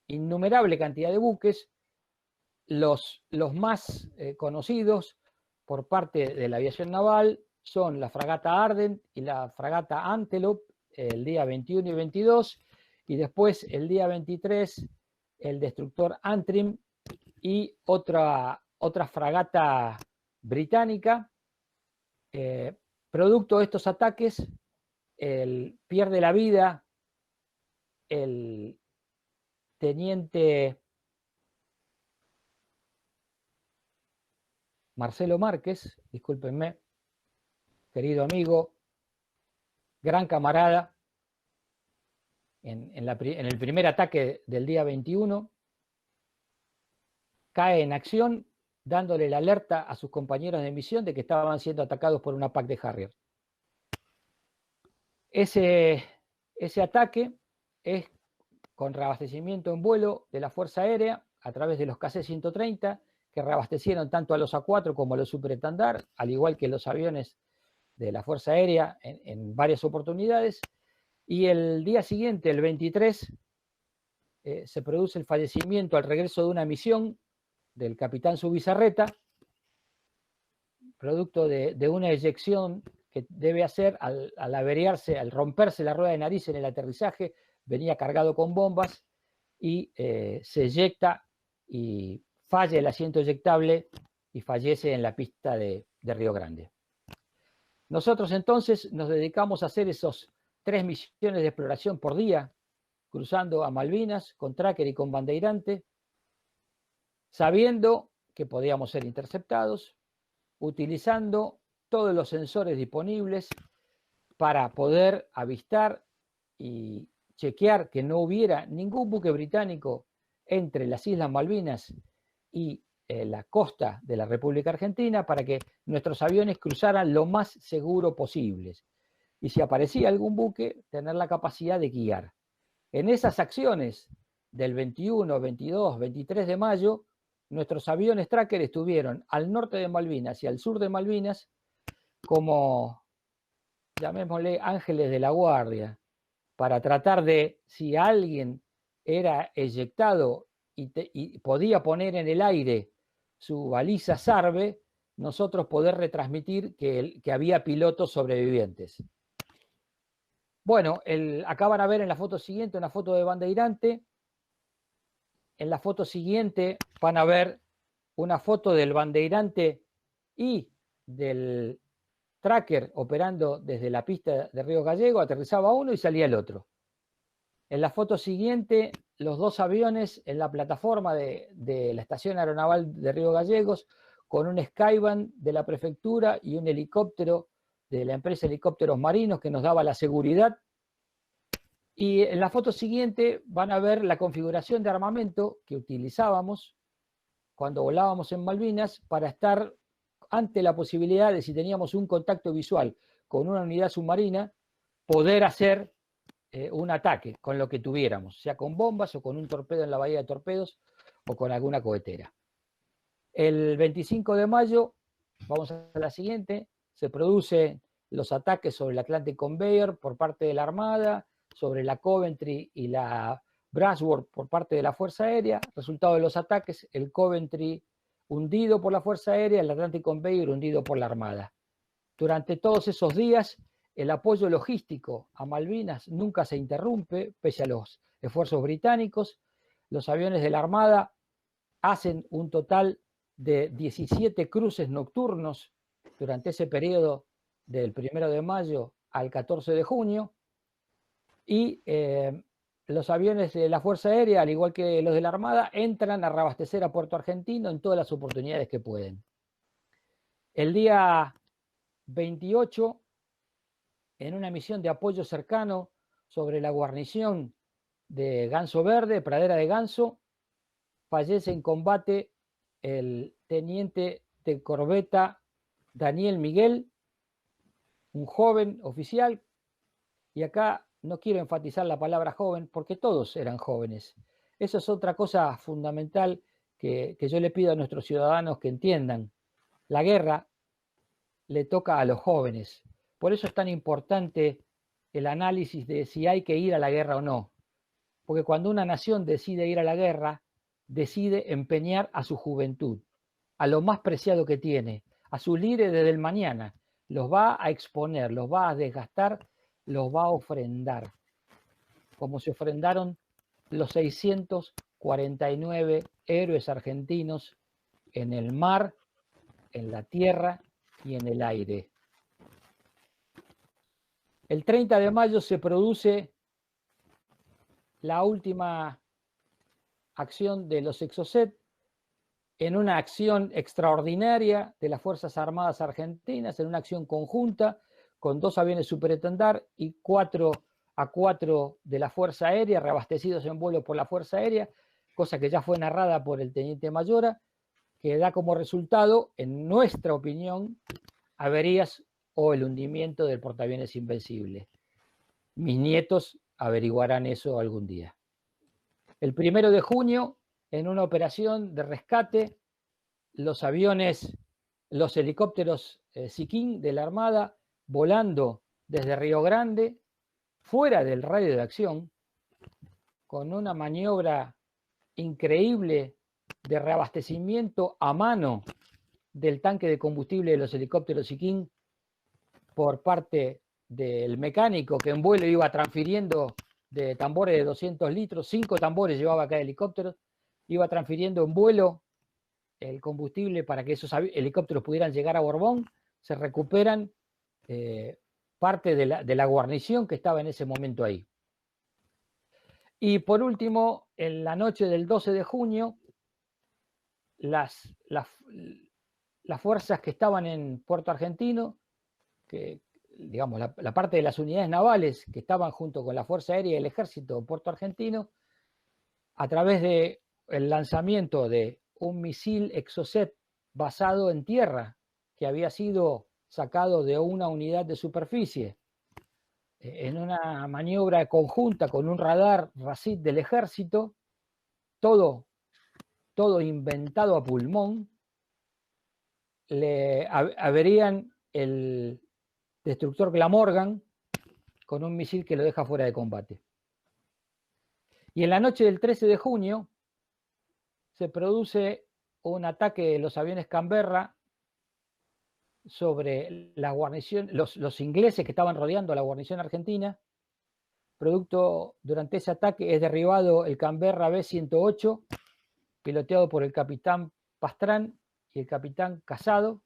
innumerable cantidad de buques. Los más conocidos por parte de la aviación naval son la fragata Ardent y la fragata Antelope, el día 21 y 22, y después el día 23 el destructor Antrim y otra fragata británica. Producto de estos ataques, pierde la vida el teniente Marcelo Márquez, discúlpenme, querido amigo, gran camarada, en el primer ataque del día 21, cae en acción dándole la alerta a sus compañeros de misión de que estaban siendo atacados por una PAC de Harrier. Ese ataque es con reabastecimiento en vuelo de la Fuerza Aérea a través de los KC-130, que reabastecieron tanto a los A4 como a los Superestandard, al igual que los aviones de la Fuerza Aérea en varias oportunidades. Y el día siguiente, el 23, se produce el fallecimiento al regreso de una misión del capitán Zubizarreta, producto de una eyección que debe hacer al averiarse, al romperse la rueda de nariz en el aterrizaje. Venía cargado con bombas y se eyecta y falla el asiento eyectable y fallece en la pista de Río Grande. Nosotros entonces nos dedicamos a hacer esos 3 misiones de exploración por día, cruzando a Malvinas con tracker y con bandeirante, sabiendo que podíamos ser interceptados, utilizando todos los sensores disponibles para poder avistar y chequear que no hubiera ningún buque británico entre las Islas Malvinas y la costa de la República Argentina, para que nuestros aviones cruzaran lo más seguro posible. Y si aparecía algún buque, tener la capacidad de guiar. En esas acciones del 21, 22, 23 de mayo, nuestros aviones tracker estuvieron al norte de Malvinas y al sur de Malvinas como, llamémosle, ángeles de la guardia, para tratar de, si alguien era eyectado y podía poner en el aire su baliza SARVE, nosotros poder retransmitir que había pilotos sobrevivientes. Bueno, acá van a ver en la foto siguiente una foto de bandeirante. En la foto siguiente van a ver una foto del bandeirante y del tracker operando desde la pista de Río Gallego. Aterrizaba uno y salía el otro. En la foto siguiente, los 2 aviones en la plataforma de la Estación Aeronaval de Río Gallegos, con un Skyvan de la prefectura y un helicóptero de la empresa Helicópteros Marinos que nos daba la seguridad. Y en la foto siguiente van a ver la configuración de armamento que utilizábamos cuando volábamos en Malvinas para estar ante la posibilidad de, si teníamos un contacto visual con una unidad submarina, poder hacer un ataque con lo que tuviéramos, sea con bombas o con un torpedo en la bahía de torpedos o con alguna cohetera. El 25 de mayo, vamos a la siguiente, se producen los ataques sobre el Atlantic Conveyor por parte de la Armada, sobre la Coventry y la Bradsworth por parte de la Fuerza Aérea. Resultado de los ataques, el Coventry hundido por la Fuerza Aérea, el Atlantic Conveyor hundido por la Armada. Durante todos esos días, el apoyo logístico a Malvinas nunca se interrumpe, pese a los esfuerzos británicos. Los aviones de la Armada hacen un total de 17 cruces nocturnos durante ese periodo del 1 de mayo al 14 de junio. Y los aviones de la Fuerza Aérea, al igual que los de la Armada, entran a reabastecer a Puerto Argentino en todas las oportunidades que pueden. El día 28, en una misión de apoyo cercano sobre la guarnición de Ganso Verde, Pradera de Ganso, fallece en combate el teniente de corbeta Daniel Miguel, un joven oficial, y acá no quiero enfatizar la palabra joven porque todos eran jóvenes. Eso es otra cosa fundamental que yo le pido a nuestros ciudadanos que entiendan. La guerra le toca a los jóvenes. Por eso es tan importante el análisis de si hay que ir a la guerra o no. Porque cuando una nación decide ir a la guerra, decide empeñar a su juventud, a lo más preciado que tiene, a sus líderes desde el mañana. Los va a exponer, los va a desgastar, los va a ofrendar, como se ofrendaron los 649 héroes argentinos en el mar, en la tierra y en el aire. El 30 de mayo se produce la última acción de los Exocet en una acción extraordinaria de las Fuerzas Armadas Argentinas, en una acción conjunta con 2 aviones Superestandar y 4 A4 de la Fuerza Aérea, reabastecidos en vuelo por la Fuerza Aérea, cosa que ya fue narrada por el teniente Mayora, que da como resultado, en nuestra opinión, averías o el hundimiento del portaaviones Invencible. Mis nietos averiguarán eso algún día. El 1 de junio, en una operación de rescate, los helicópteros Siquín de la Armada, volando desde Río Grande, fuera del radio de acción, con una maniobra increíble de reabastecimiento a mano del tanque de combustible de los helicópteros Siquín por parte del mecánico que en vuelo iba transfiriendo de tambores de 200 litros, 5 tambores llevaba cada helicóptero, iba transfiriendo en vuelo el combustible para que esos helicópteros pudieran llegar a Borbón, se recuperan parte de la guarnición que estaba en ese momento ahí. Y por último, en la noche del 12 de junio, las fuerzas que estaban en Puerto Argentino, que digamos la parte de las unidades navales que estaban junto con la Fuerza Aérea y el Ejército de Puerto Argentino, a través del lanzamiento de un misil Exocet basado en tierra, que había sido sacado de una unidad de superficie, en una maniobra conjunta con un radar RACIT del Ejército, todo inventado a pulmón, le averían el destructor Glamorgan con un misil que lo deja fuera de combate. Y en la noche del 13 de junio se produce un ataque de los aviones Canberra sobre la guarnición, los ingleses que estaban rodeando a la guarnición argentina. Durante ese ataque es derribado el Canberra B-108, piloteado por el capitán Pastrán y el capitán Casado.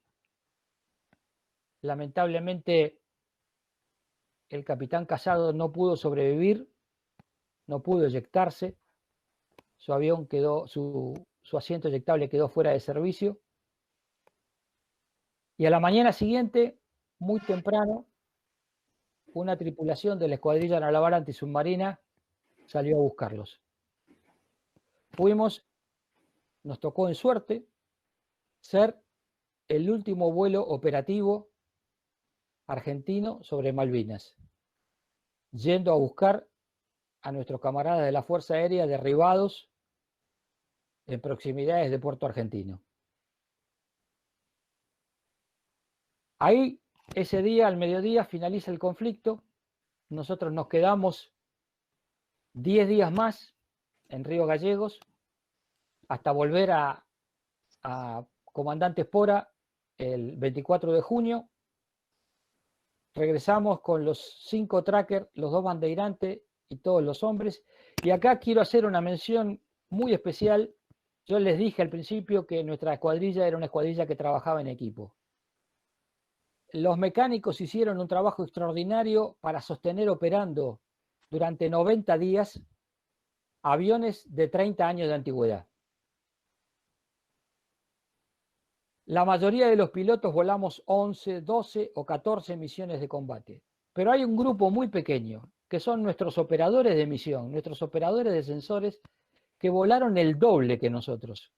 Lamentablemente, el capitán Casado no pudo sobrevivir, no pudo eyectarse, su avión quedó, su asiento eyectable quedó fuera de servicio. Y a la mañana siguiente, muy temprano, una tripulación de la Escuadrilla Naval Antisubmarina salió a buscarlos. Nos tocó en suerte ser el último vuelo operativo argentino sobre Malvinas, yendo a buscar a nuestros camaradas de la Fuerza Aérea derribados en proximidades de Puerto Argentino. Ahí, ese día, al mediodía, finaliza el conflicto. Nosotros nos quedamos 10 días más en Río Gallegos hasta volver a Comandante Espora el 24 de junio. Regresamos con los 5 trackers, los 2 bandeirantes y todos los hombres. Y acá quiero hacer una mención muy especial. Yo les dije al principio que nuestra escuadrilla era una escuadrilla que trabajaba en equipo. Los mecánicos hicieron un trabajo extraordinario para sostener operando durante 90 días aviones de 30 años de antigüedad. La mayoría de los pilotos volamos 11, 12 o 14 misiones de combate. Pero hay un grupo muy pequeño, que son nuestros operadores de misión, nuestros operadores de sensores, que volaron el doble que nosotros.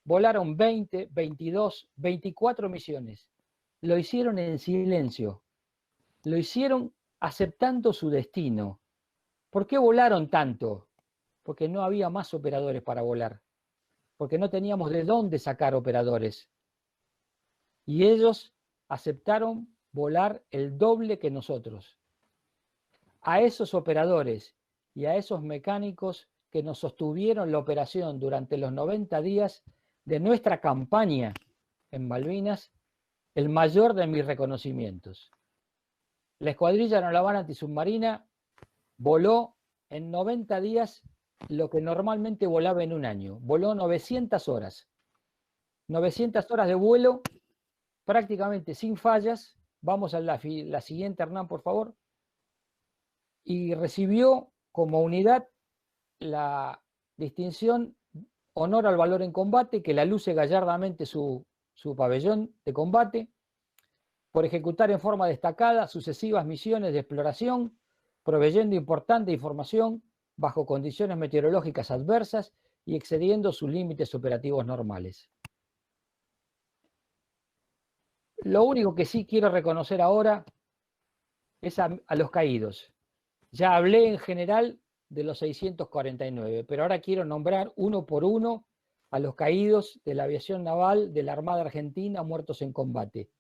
Volaron 20, 22, 24 misiones. Lo hicieron en silencio. Lo hicieron aceptando su destino. ¿Por qué volaron tanto? Porque no había más operadores para volar. Porque no teníamos de dónde sacar operadores. Y ellos aceptaron volar el doble que nosotros. A esos operadores y a esos mecánicos que nos sostuvieron la operación durante los 90 días de nuestra campaña en Malvinas, el mayor de mis reconocimientos. La escuadrilla naval antisubmarina voló en 90 días lo que normalmente volaba en un año. Voló 900 horas. 900 horas de vuelo prácticamente sin fallas. Vamos a la siguiente, Hernán, por favor. Y recibió como unidad la distinción Honor al Valor en Combate, que la luce gallardamente su pabellón de combate, por ejecutar en forma destacada sucesivas misiones de exploración, proveyendo importante información bajo condiciones meteorológicas adversas y excediendo sus límites operativos normales. Lo único que sí quiero reconocer ahora es a los caídos. Ya hablé en general de los 649, pero ahora quiero nombrar uno por uno a los caídos de la aviación naval de la Armada Argentina muertos en combate.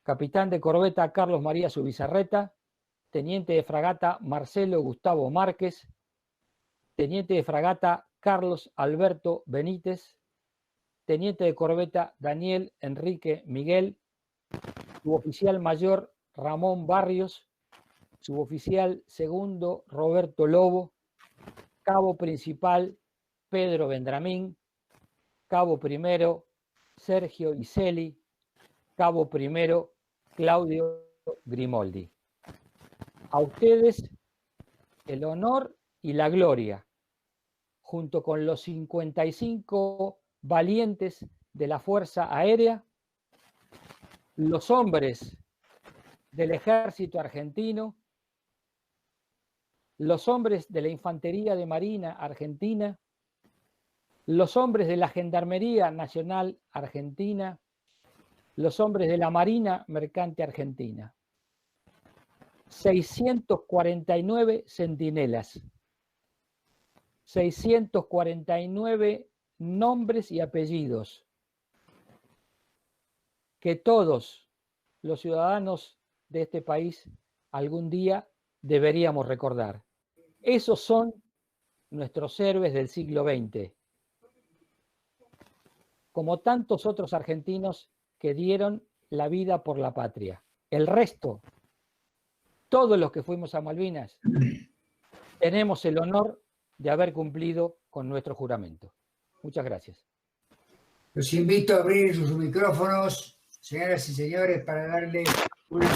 Capitán de corbeta Carlos María Zubizarreta, teniente de fragata Marcelo Gustavo Márquez, teniente de fragata Carlos Alberto Benítez, teniente de corbeta Daniel Enrique Miguel, suboficial mayor Ramón Barrios, suboficial segundo Roberto Lobo, cabo principal Pedro Vendramín, cabo primero Sergio Iseli, cabo primero Claudio Grimoldi. A ustedes el honor y la gloria, junto con los 55 valientes de la Fuerza Aérea, los hombres del Ejército Argentino, los hombres de la Infantería de Marina Argentina, los hombres de la Gendarmería Nacional Argentina, los hombres de la Marina Mercante Argentina. 649 centinelas, 649 nombres y apellidos que todos los ciudadanos de este país algún día deberíamos recordar. Esos son nuestros héroes del siglo XX, como tantos otros argentinos que dieron la vida por la patria. El resto, todos los que fuimos a Malvinas, tenemos el honor de haber cumplido con nuestro juramento. Muchas gracias. Los invito a abrir sus micrófonos, señoras y señores, para darle una...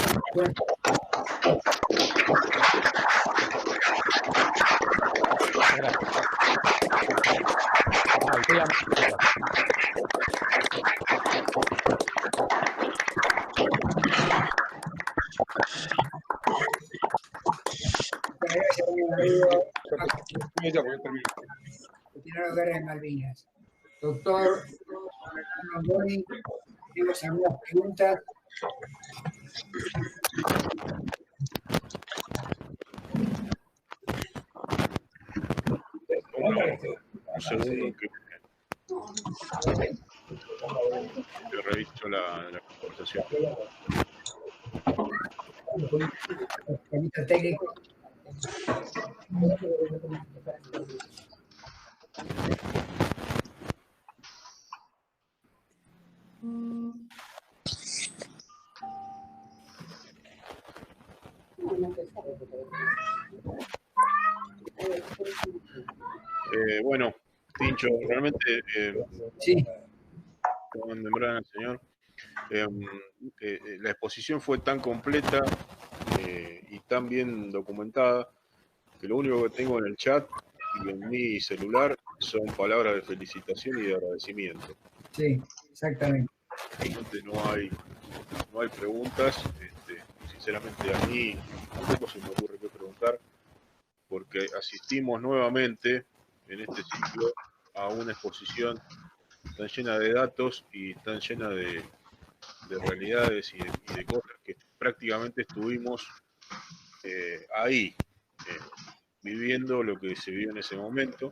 Continuar lugares en Malvinas. Doctor, tenemos algunas preguntas. Un segundo que reviso la conversación. Técnico. Bueno, Tincho, realmente, Sí. como nombraron al señor, la exposición fue tan completa y tan bien documentada que lo único que tengo en el chat y en mi celular son palabras de felicitación y de agradecimiento. Sí, exactamente. Realmente no hay preguntas. Sinceramente a mí tampoco se me ocurre qué preguntar, porque asistimos nuevamente en este ciclo a una exposición tan llena de datos y tan llena de realidades y de cosas que prácticamente estuvimos ahí, viviendo lo que se vivió en ese momento,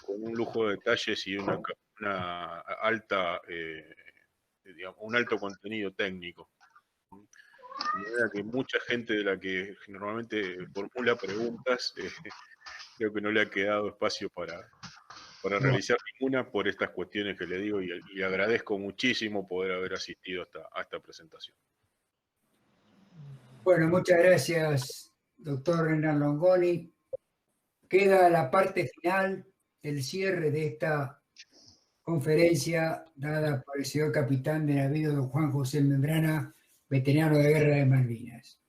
con un lujo de detalles y una alta digamos, un alto contenido técnico. De manera que mucha gente de la que normalmente formula preguntas, creo que no le ha quedado espacio para realizar ninguna por estas cuestiones que le digo, y agradezco muchísimo poder haber asistido a esta presentación. Bueno, muchas gracias, doctor Hernán Longoni. Queda la parte final, el cierre de esta conferencia dada por el señor capitán de navío don Juan José Membrana, veterano de guerra de Malvinas.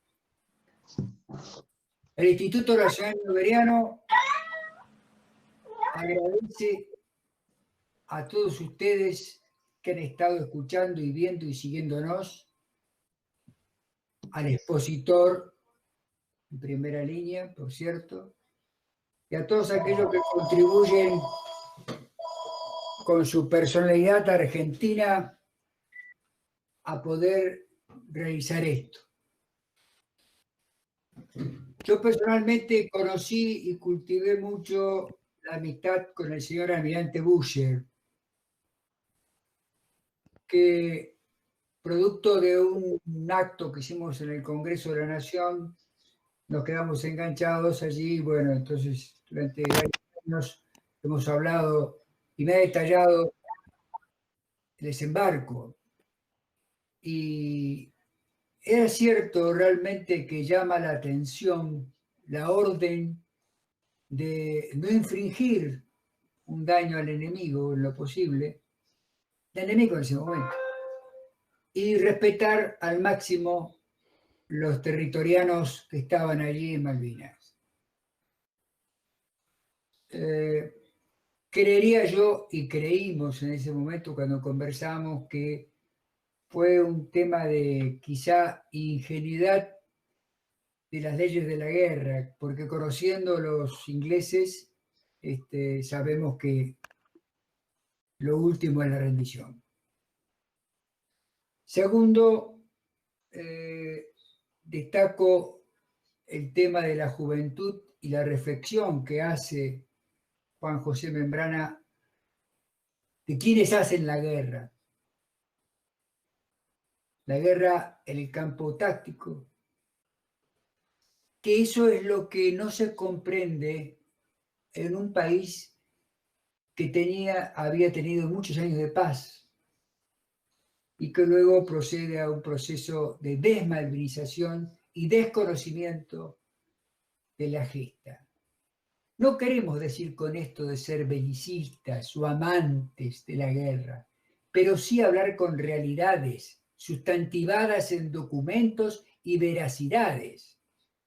El Instituto Nacional Bolivariano agradece a todos ustedes que han estado escuchando y viendo y siguiéndonos, al expositor en primera línea, por cierto, y a todos aquellos que contribuyen con su personalidad argentina a poder realizar esto. Yo personalmente conocí y cultivé mucho la amistad con el señor almirante Buscher, que producto de un acto que hicimos en el Congreso de la Nación, nos quedamos enganchados allí. Bueno, entonces durante varios años hemos hablado y me ha detallado el desembarco. Y era cierto realmente que llama la atención la orden de no infringir un daño al enemigo en lo posible, el enemigo en ese momento, y respetar al máximo los territorianos que estaban allí en Malvinas. Creería yo, y creímos en ese momento cuando conversamos, que fue un tema de quizá ingenuidad de las leyes de la guerra, porque conociendo a los ingleses, sabemos que lo último es la rendición. Segundo, destaco el tema de la juventud y la reflexión que hace Juan José Membrana de quienes hacen la guerra. La guerra en el campo táctico, que eso es lo que no se comprende en un país que había tenido muchos años de paz y que luego procede a un proceso de desmalvinización y desconocimiento de la gesta. No queremos decir con esto de ser belicistas o amantes de la guerra, pero sí hablar con realidades sustantivadas en documentos y veracidades,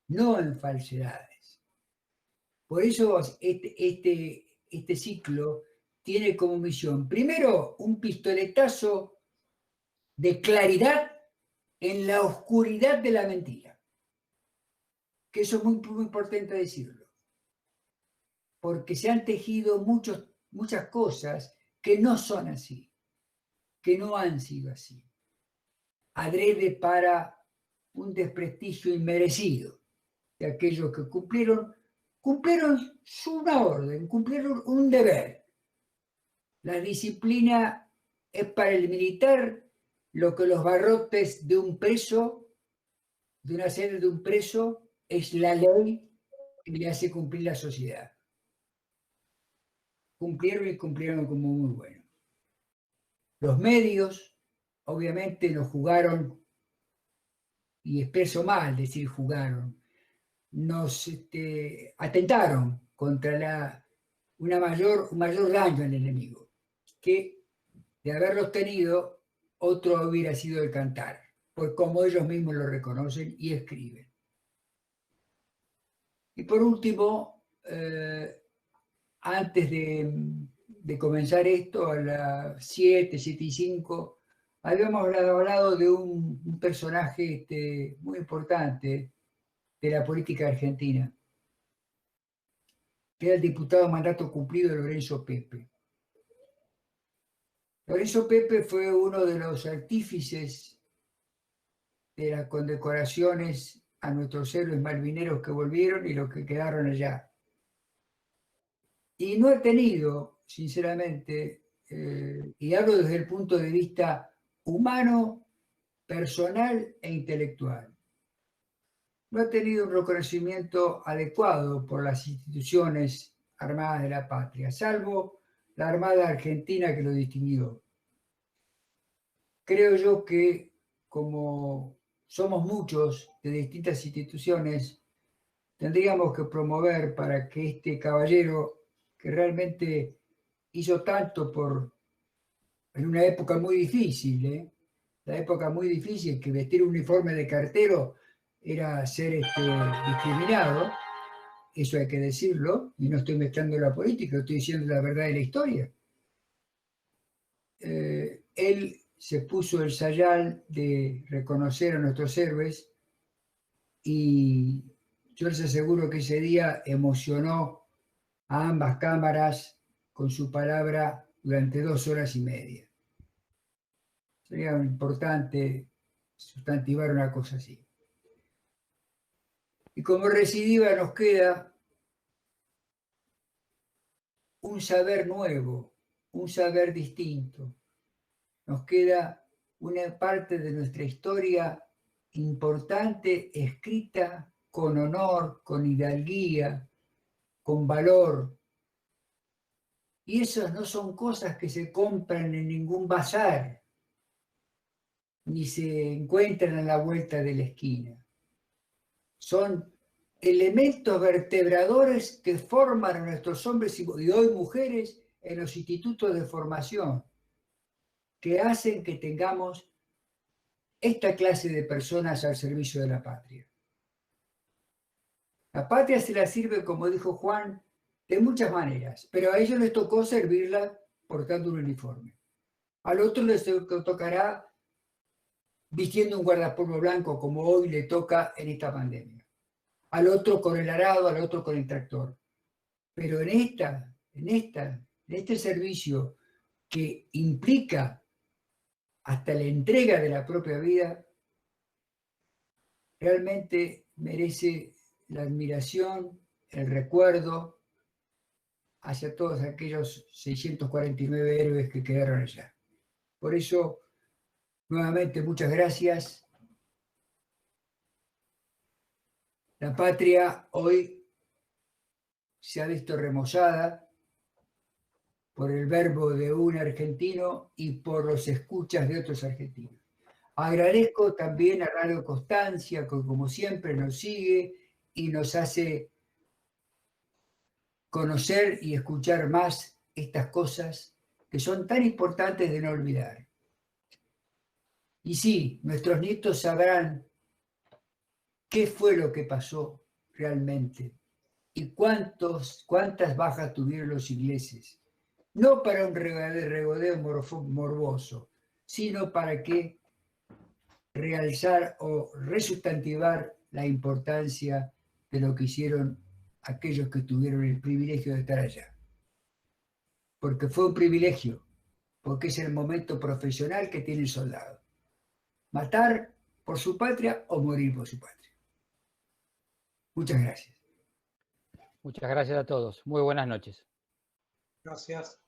no en falsedades. Por eso este ciclo tiene como misión, primero, un pistoletazo de claridad en la oscuridad de la mentira, que eso es muy, muy importante decirlo, porque se han tejido muchas cosas que no son así, que no han sido así, adrede para un desprestigio inmerecido de aquellos que cumplieron una orden, cumplieron un deber. La disciplina es para el militar lo que los barrotes de un preso, de una celda de un preso, es la ley que le hace cumplir la sociedad. Cumplieron y cumplieron como muy bueno. Los medios, obviamente, nos jugaron, y expreso mal decir jugaron, nos atentaron contra un mayor daño al enemigo, que de haberlos tenido, otro hubiera sido el cantar, pues como ellos mismos lo reconocen y escriben. Y por último, antes de comenzar esto, a las 7:05, habíamos hablado de un personaje muy importante de la política argentina, que era el diputado mandato cumplido Lorenzo Pepe. Lorenzo Pepe fue uno de los artífices de las condecoraciones a nuestros héroes malvineros que volvieron y los que quedaron allá. Y no he tenido, sinceramente, y hablo desde el punto de vista humano, personal e intelectual. No ha tenido un reconocimiento adecuado por las instituciones armadas de la patria, salvo la Armada Argentina que lo distinguió. Creo yo que como somos muchos de distintas instituciones, tendríamos que promover para que este caballero, que realmente hizo tanto en una época muy difícil, la época muy difícil, que vestir un uniforme de cartero era ser discriminado, eso hay que decirlo, y no estoy mezclando la política, estoy diciendo la verdad de la historia. Él se puso el sayal de reconocer a nuestros héroes y yo les aseguro que ese día emocionó a ambas cámaras con su palabra durante 2 horas y media. Sería importante sustantivar una cosa así. Y como recidiva nos queda un saber nuevo, un saber distinto. Nos queda una parte de nuestra historia importante, escrita con honor, con hidalguía, con valor. Y esas no son cosas que se compran en ningún bazar, ni se encuentran a la vuelta de la esquina. Son elementos vertebradores que forman a nuestros hombres y hoy mujeres en los institutos de formación, que hacen que tengamos esta clase de personas al servicio de la patria. La patria se la sirve, como dijo Juan, de muchas maneras, pero a ellos les tocó servirla portando un uniforme. Al otro les tocará vistiendo un guardapolvo blanco, como hoy le toca en esta pandemia. Al otro con el arado, al otro con el tractor. Pero en este servicio que implica hasta la entrega de la propia vida, realmente merece la admiración, el recuerdo hacia todos aquellos 649 héroes que quedaron allá. Por eso, nuevamente, muchas gracias. La patria hoy se ha visto remozada por el verbo de un argentino y por los escuchas de otros argentinos. Agradezco también a Radio Constancia, que como siempre nos sigue y nos hace conocer y escuchar más estas cosas que son tan importantes de no olvidar. Y sí, nuestros nietos sabrán qué fue lo que pasó realmente y cuántas bajas tuvieron los ingleses. No para un regodeo morboso, sino para que realzar o resustantivar la importancia de lo que hicieron aquellos que tuvieron el privilegio de estar allá. Porque fue un privilegio, porque es el momento profesional que tiene el soldado. Matar por su patria o morir por su patria. Muchas gracias. Muchas gracias a todos. Muy buenas noches. Gracias.